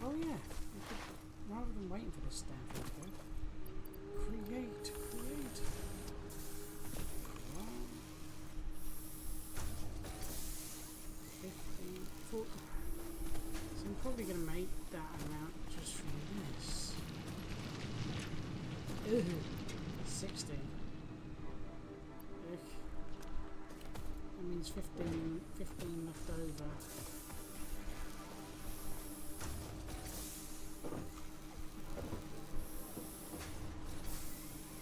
Oh yeah, we could, rather than waiting for this damn thing to go, create. Well, 50, 40. So I'm probably going to make that amount just from this. Ugh, 60. Ugh. That means 15 left over.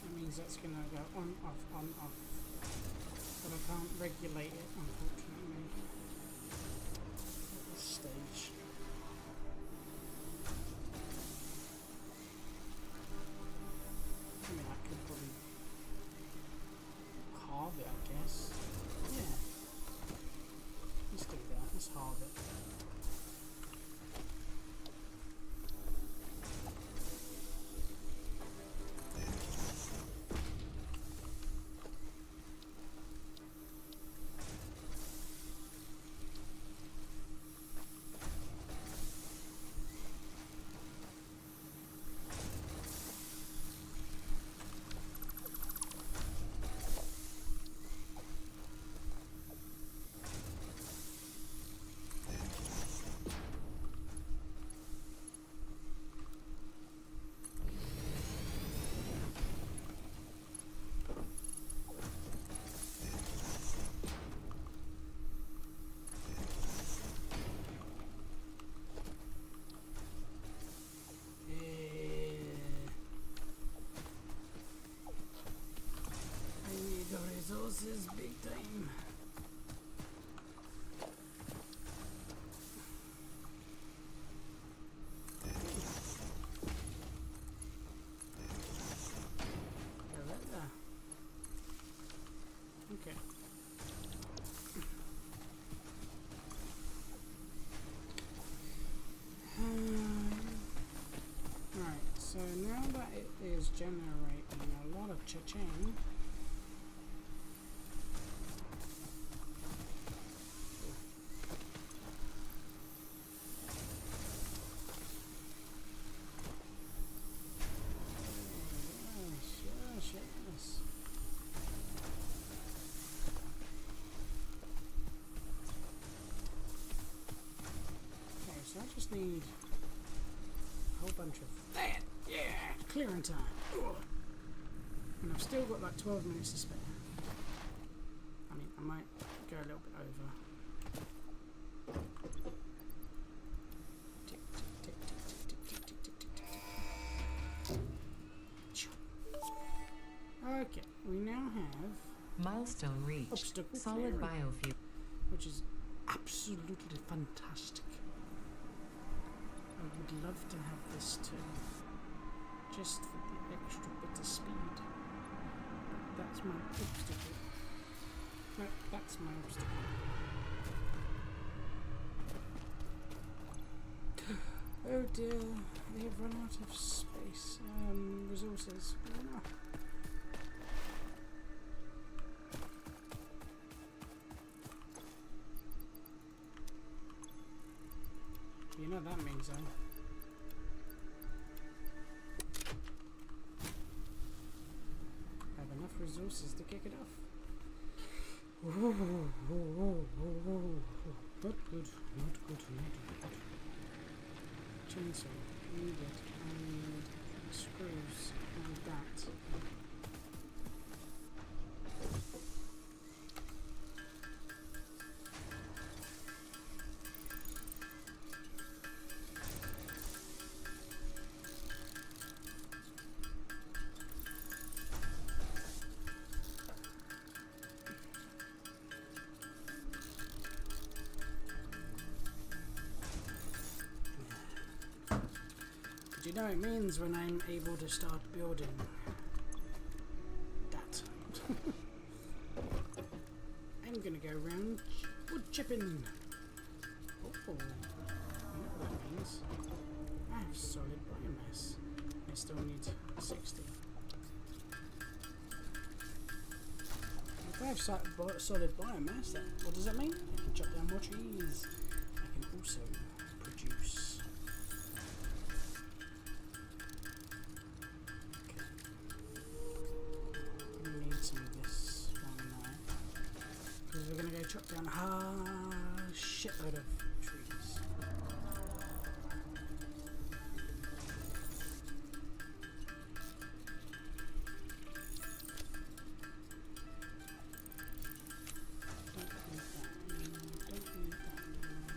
That means that's going to go on, off. But I can't regulate it, unfortunately, at this stage. I mean, I could probably halve it, I guess. Yeah. Let's do that. Let's halve it. Resources big time. Okay. Right, so now that it is generating a lot of cha-ching, so I just need a whole bunch of that. Yeah, clearing time. Ugh. And I've still got like 12 minutes to spare. I mean, I might go a little bit over. Tick, tick, tick, tick, tick, tick, tick, tick, tick, tick. Okay, we now have milestone reached. Obstacle Solid clearing, biofuel, which is absolutely fantastic. I would love to have this too, just for the extra bit of speed. But that's my obstacle. No, that's my obstacle. Oh dear, they have run out of space, resources. Oh. You know that means though. Have enough resources to kick it off. Not good, not good, not good. Chainsaw, needed, and screws, and that. Do you know what it means when I'm able to start building that? I'm gonna go around wood chipping. Oh, you know what that means? I have solid biomass. I still need 60. If I have solid biomass, what does that mean? I can chop down more trees. I can also produce. We're going to go chop down a shitload of trees. Don't need that anymore. Don't need that anymore.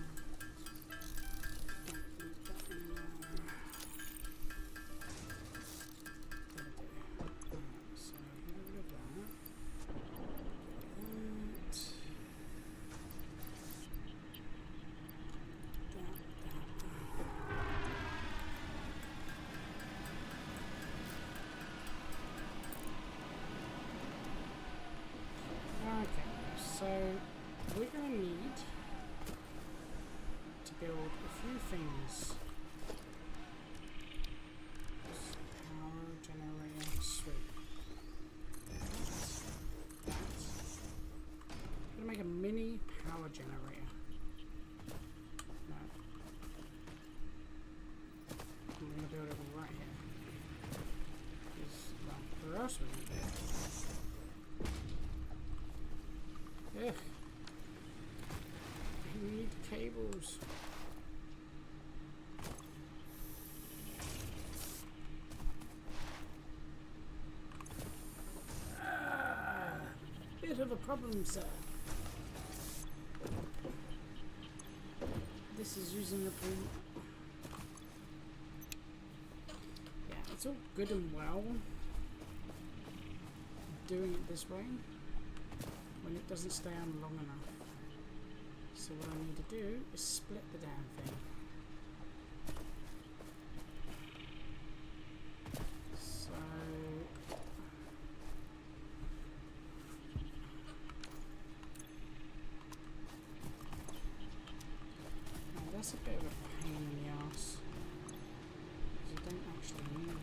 Don't need that anymore. So get rid of that. Okay, so we're going to need to build a few things. Power generator, sweet. That. I'm going to make a mini power generator. No. I'm going to build it right here. Well, where else are we going to do it? Ugh. I need cables. Bit of a problem, sir. This is using a pool. Yeah, it's all good and well doing it this way when it doesn't stay on long enough. So what I need to do is split the damn thing. So now that's a bit of a pain in the ass because you don't actually need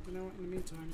you know what, in the meantime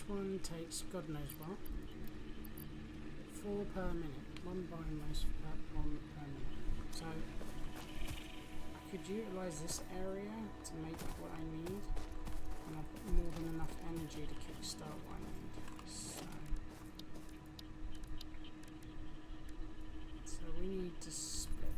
Each one takes God knows what. 4 per minute. 1 biomass per 1 per minute. So I could utilise this area to make what I need, and I've got more than enough energy to kickstart what I need. So we need to split.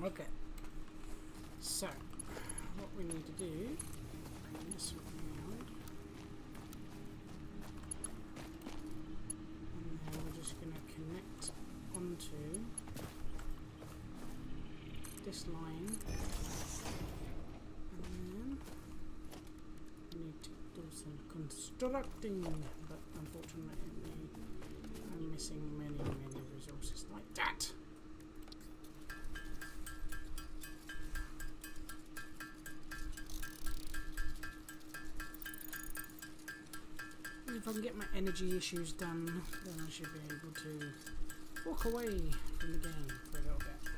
Okay, so what we need to do, bring this around, and then we're just going to connect onto this line, and then we need to do some constructing, but unfortunately I'm missing many resources like that. If I can get my energy issues done, then I should be able to walk away from the game for a little bit.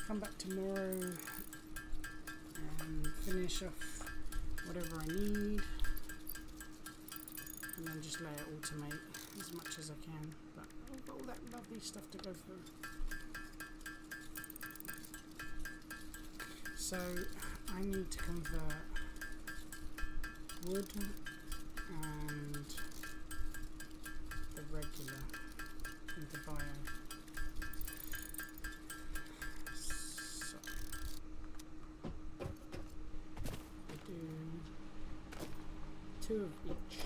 Come back tomorrow and finish off whatever I need, and then just let it automate as much as I can. But I've got all that lovely stuff to go through. So I need to convert wood and the regular into bio. So I do 2 of each.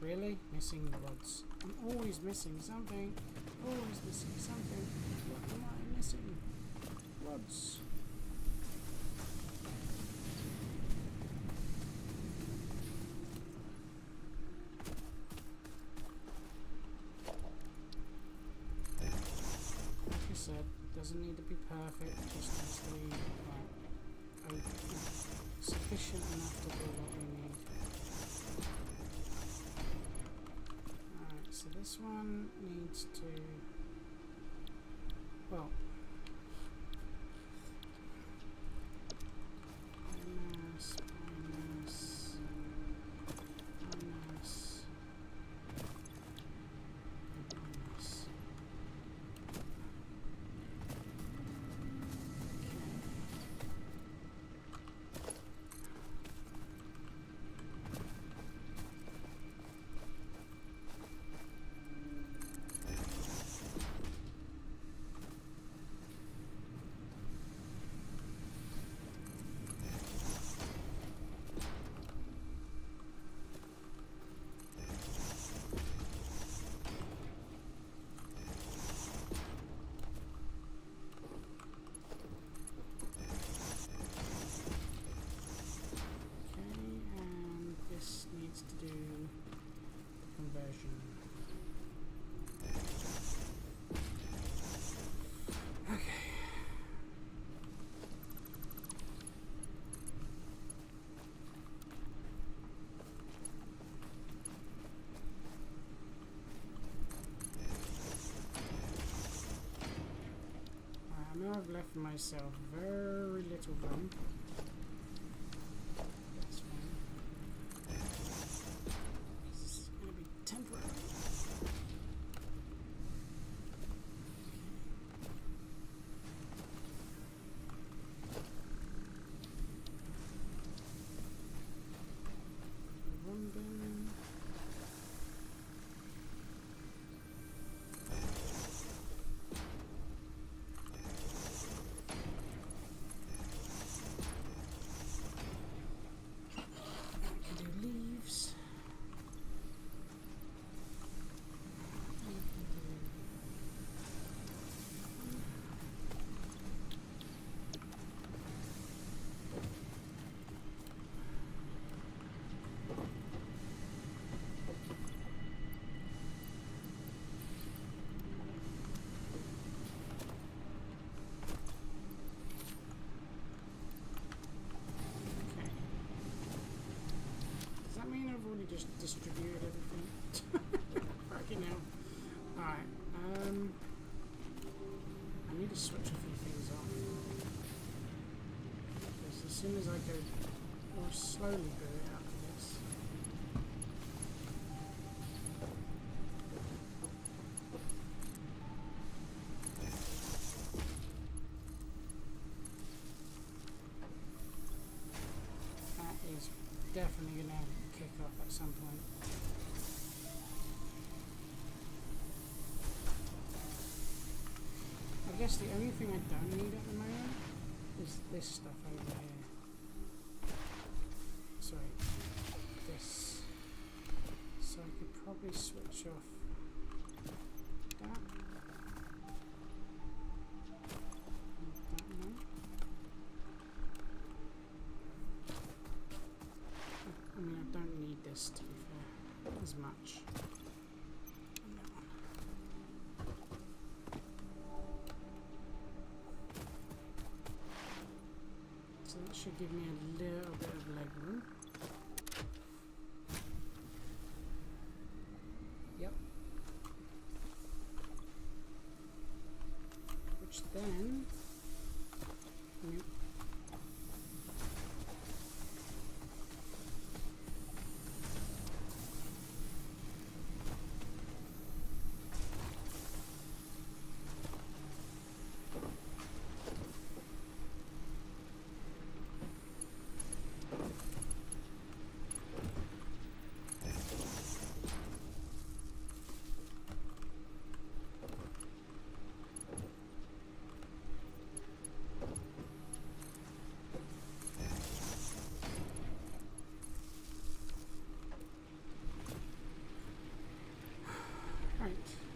Really? Missing the rods. I'm always missing something. Always missing something. What am I missing? Rods. Like I said, doesn't need to be perfect. Just has to be sufficient enough to do what we need. So this one needs to, well, minus, I know I've left myself very little room. That's fine. This is going to be temporary. One bin. Just distributed everything. Fucking hell. Alright, I need to switch a few things off. Because as soon as I go, I'll slowly go out of this. That is definitely going to kick off at some point. I guess the only thing I don't need at the moment is this stuff over here. Sorry, this. So I could probably switch off that. I mean, I don't need this, to be fair, as much. So that should give me a little bit of leg room. Yep. Which then...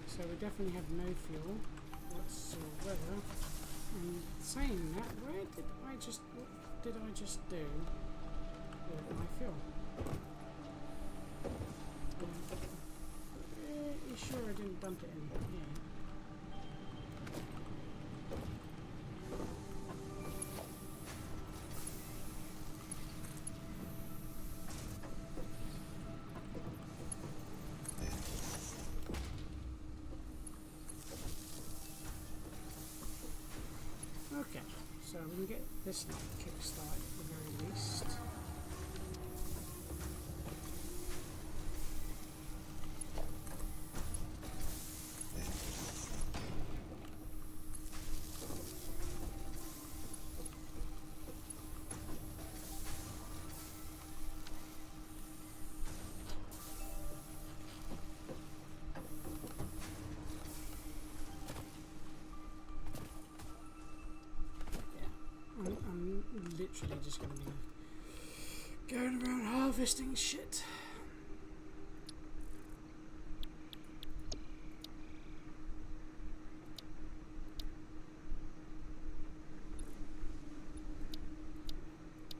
So we definitely have no fuel whatsoever. And saying that, what did I just do with my fuel? You sure I didn't dump it in here? Okay, so we can get this kick-started at the very least. I'm literally just going to be going around harvesting shit.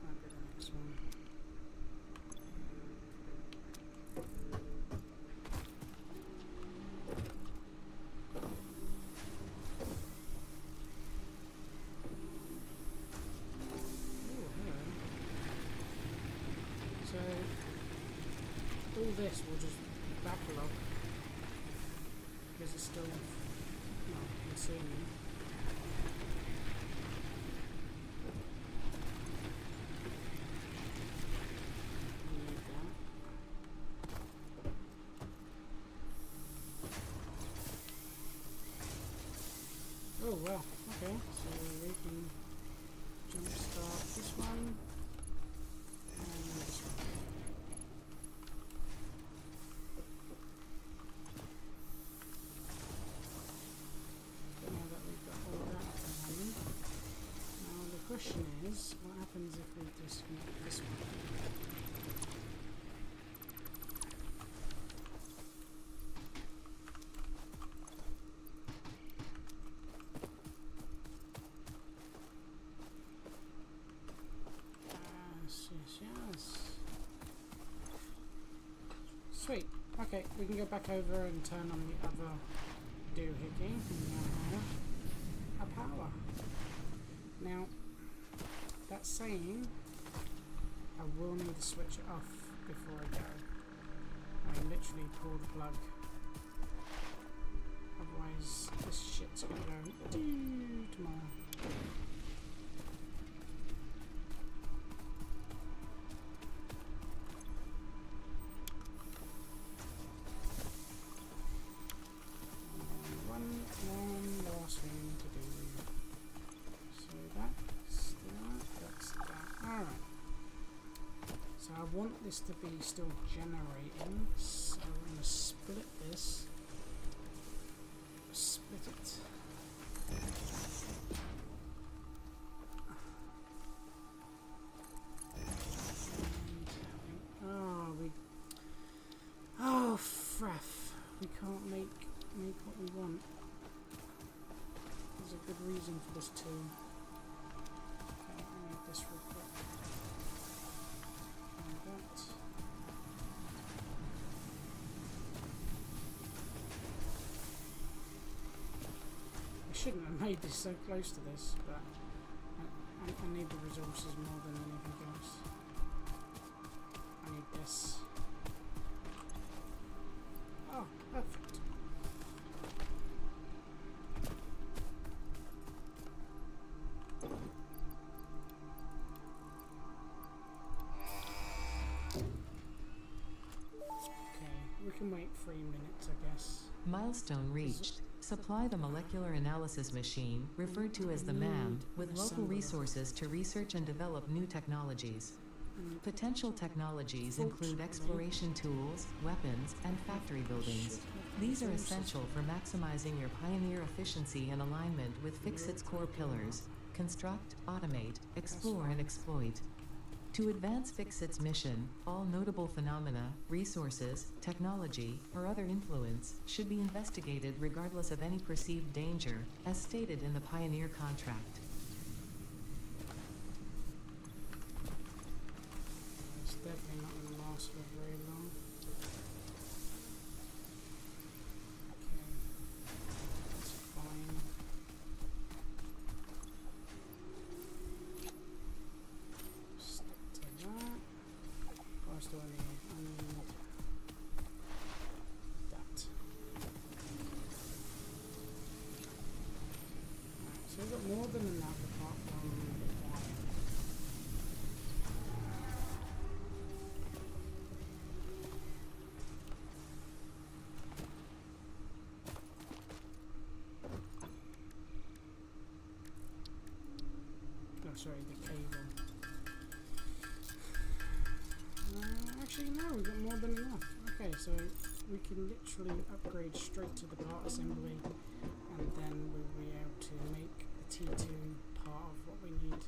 Might be the next one. So all this will just backlog because it's still not consuming. Okay, so we can jump start this one and this one. Now that we've got all that up and running, now the question is, what happens if we disconnect this one? Yes. Sweet. Okay, we can go back over and turn on the other doohickey. And now have a power. Now, that's saying I will need to switch it off before I go. I literally pull the plug. Otherwise, this shit's gonna go tomorrow. I want this to be still generating, so I'm going to split this, split it. And, oh fraff, we can't make what we want. There's a good reason for this too. Okay, I need this real quick. I shouldn't have made this so close to this, but I need the resources more than anything else. I need this. Oh, perfect. We can wait 3 minutes, I guess. Milestone reached. Supply the molecular analysis machine, referred to as the MAM, with local resources to research and develop new technologies. Potential technologies include exploration tools, weapons, and factory buildings. These are essential for maximizing your Pioneer efficiency in alignment with Fixit's core pillars: construct, automate, explore, and exploit. To advance Fixit's mission, all notable phenomena, resources, technology, or other influence should be investigated regardless of any perceived danger, as stated in the Pioneer contract. It's definitely not going to last for very long. Okay, that's fine. Do I need? I need that. Right, so we've got more than enough apart from wire. Oh, sorry, the cable. Actually, no, we've got more than enough. Okay, so we can literally upgrade straight to the part assembly, and then we'll be able to make the T2 part of what we need.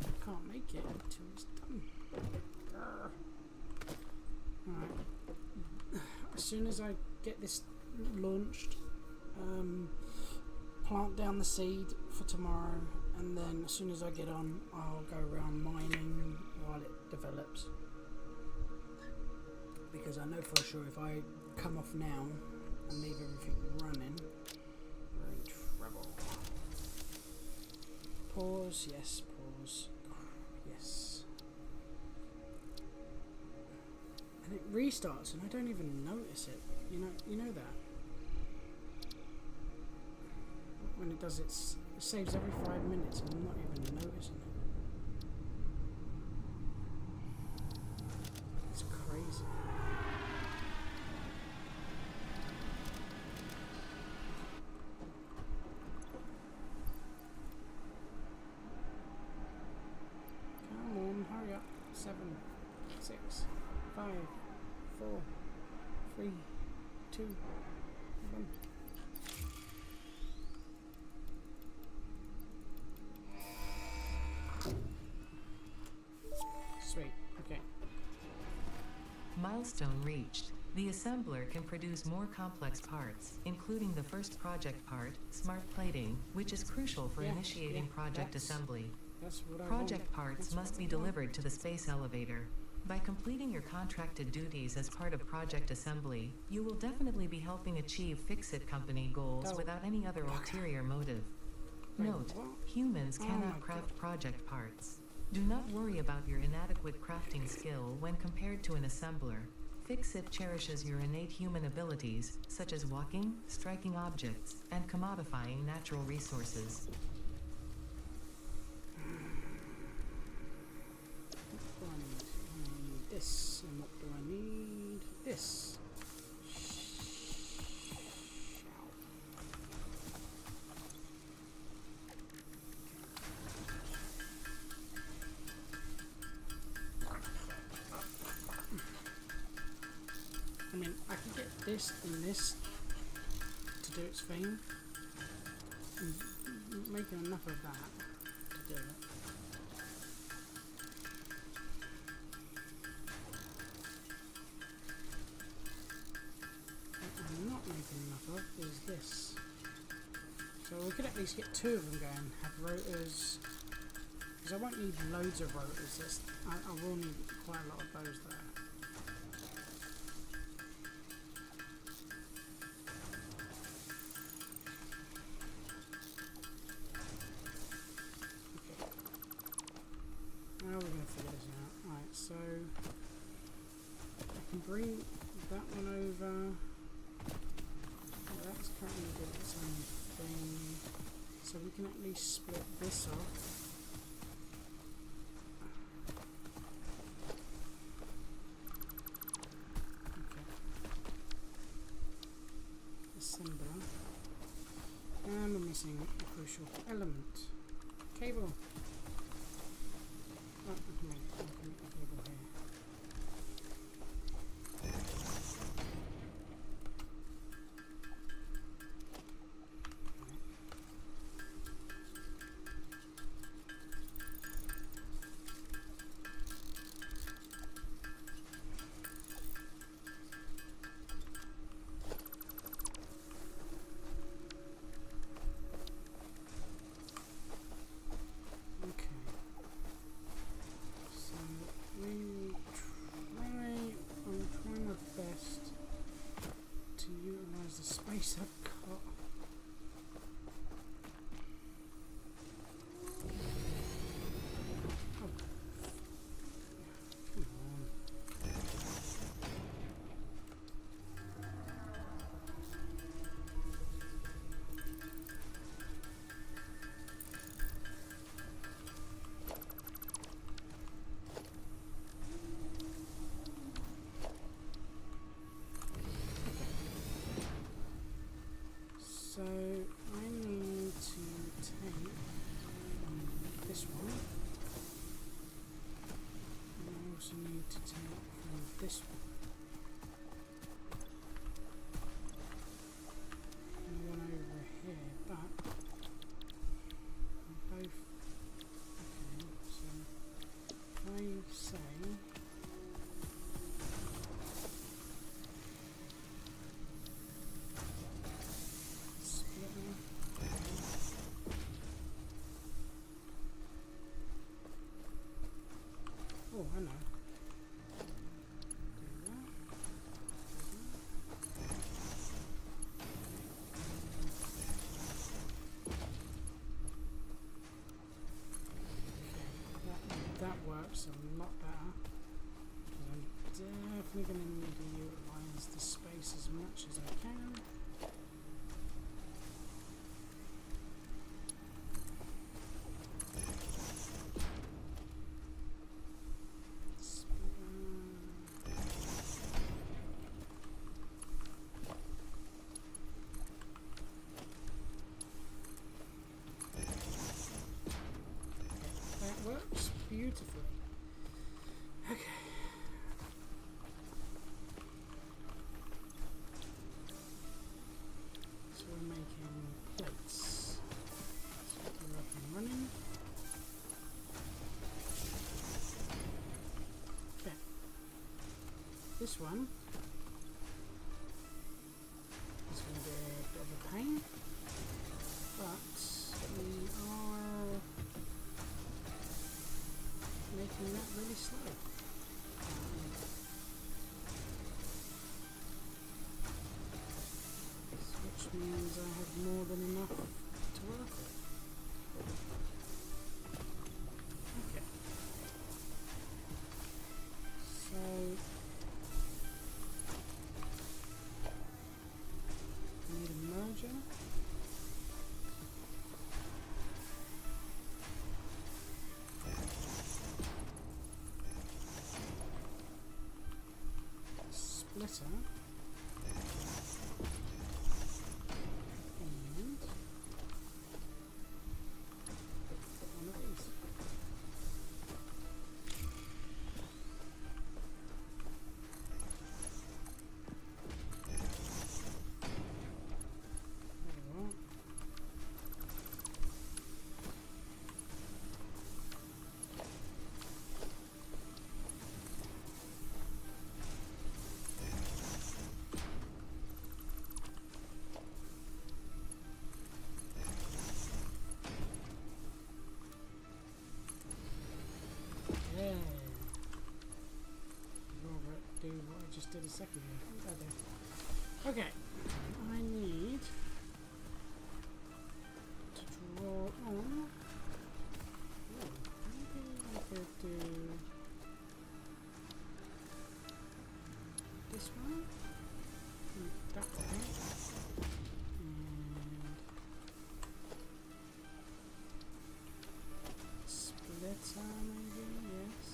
I can't make it until it's done. Alright. As soon as I get this launched, plant down the seed for tomorrow, and then as soon as I get on, I'll go around mining while it develops, because I know for sure if I come off now and leave everything running, we're in trouble. Pause, yes, pause, yes. And it restarts and I don't even notice it. You know that? When it does, it saves every 5 minutes and I'm not even noticing it. these. Come on, hurry up. 7, 6, 5, 4, 3, 2, 1. Sweet, okay. Milestone reached. The assembler can produce more complex parts, including the first project part, smart plating, which is crucial for initiating project assembly. That's what Project parts must be delivered to the space elevator. By completing your contracted duties as part of project assembly, you will definitely be helping achieve Fix-It Company goals without any other ulterior motive. Note, humans cannot craft project parts. Do not worry about your inadequate crafting skill when compared to an assembler. Fix-It cherishes your innate human abilities, such as walking, striking objects, and commodifying natural resources. What do I need? I need this. And what do I need? This. I mean, I can get this and this to do its thing, and making enough of that to do it. What I'm not making enough of is this. So we could at least get 2 of them going, have rotors, because I won't need loads of rotors, I will need quite a lot of those there. Now we're going to figure this out. Right, so I can bring that one over. That's currently doing its own thing. So we can at least split this off. Okay. Assembler. And we're missing a crucial element. Cable. Oh, okay, I'll connect the cable here. The space I've got. Oh. Come on. So I need to take this one, and I also need to take from this one, and one over here, but both, okay, so if I say oh, I know. Do that. That works a lot better. I'm definitely going to need to utilize the space as much as I can. This one is going to be a bit of a pain, but we are making that really slow. Which means I have more than enough to work with. Okay. So I need a merger. Splitter. Do what I just did a second ago. Okay, I need to draw on. Maybe I could do this one, that way, and splitter maybe, yes.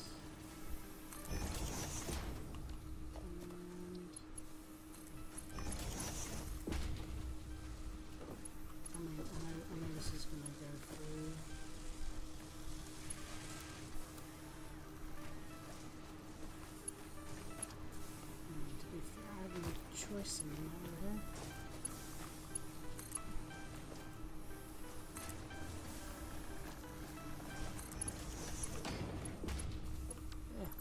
Choice in the matter here. Yeah.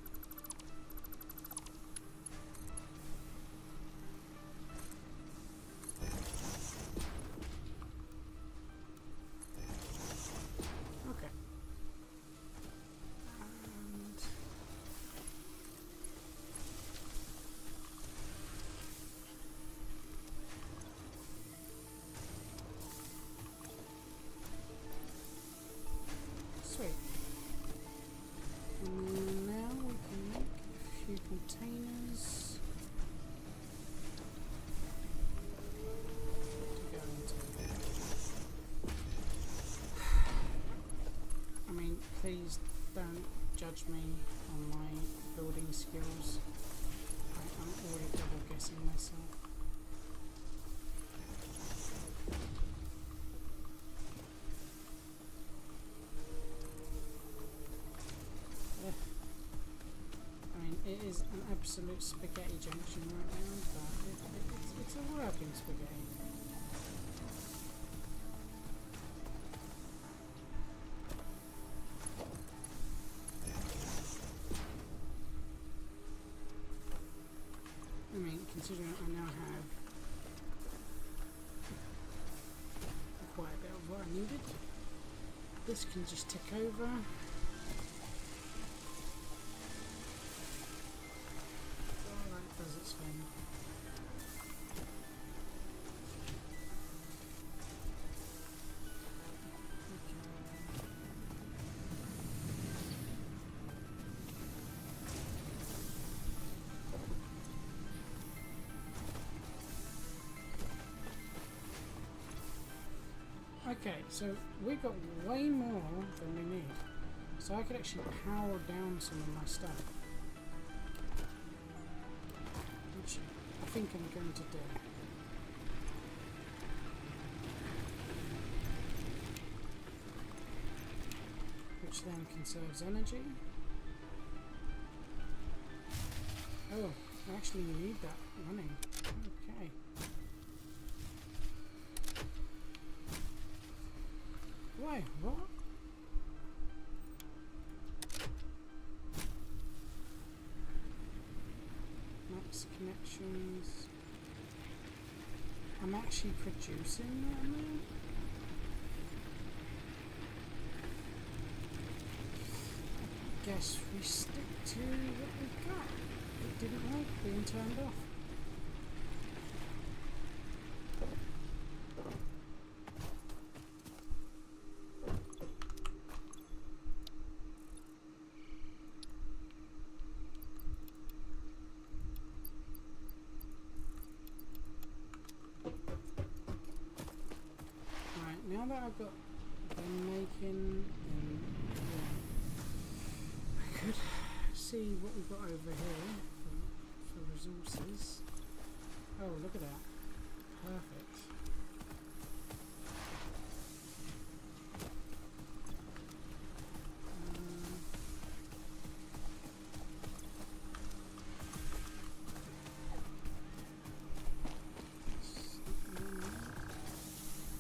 Okay. Sweet. And now we can make a few containers to go into. I mean, please don't judge me on my building skills. I'm already double guessing myself. It is an absolute spaghetti junction right now, but it's a working spaghetti. I mean, considering I now have quite a bit of what I needed, this can just tick over. Does its thing. Okay, so we got way more than we need. So I could actually power down some of my stuff. Which I think I'm going to do. Which then conserves energy. Oh, actually you need that running. Okay. Why? What? No, fix connections. I'm actually producing that now. I guess we stick to what we got. It didn't like being turned off. Now that I've got them making, yeah, I could see what we've got over here for resources. Oh, look at that. Perfect.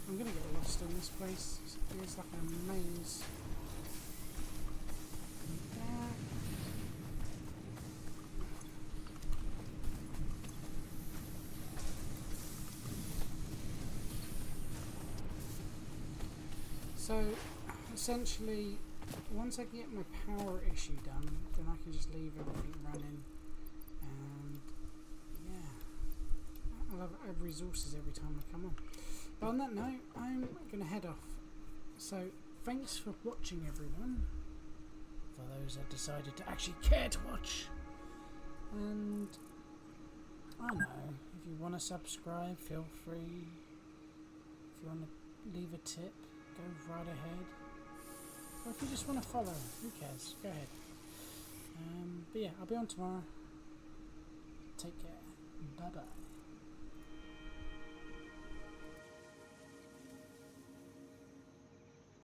I'm gonna get lost in this place. It's like a maze. So essentially, once I get my power issue done, then I can just leave everything running, and yeah, I'll have resources every time I come on. But on that note, I'm going to head off. So thanks for watching, everyone, for those that decided to actually care to watch. And I don't know, if you want to subscribe, feel free. If you want to leave a tip, go right ahead. Or if you just want to follow, who cares, go ahead. But yeah, I'll be on tomorrow. Take care. Bye bye.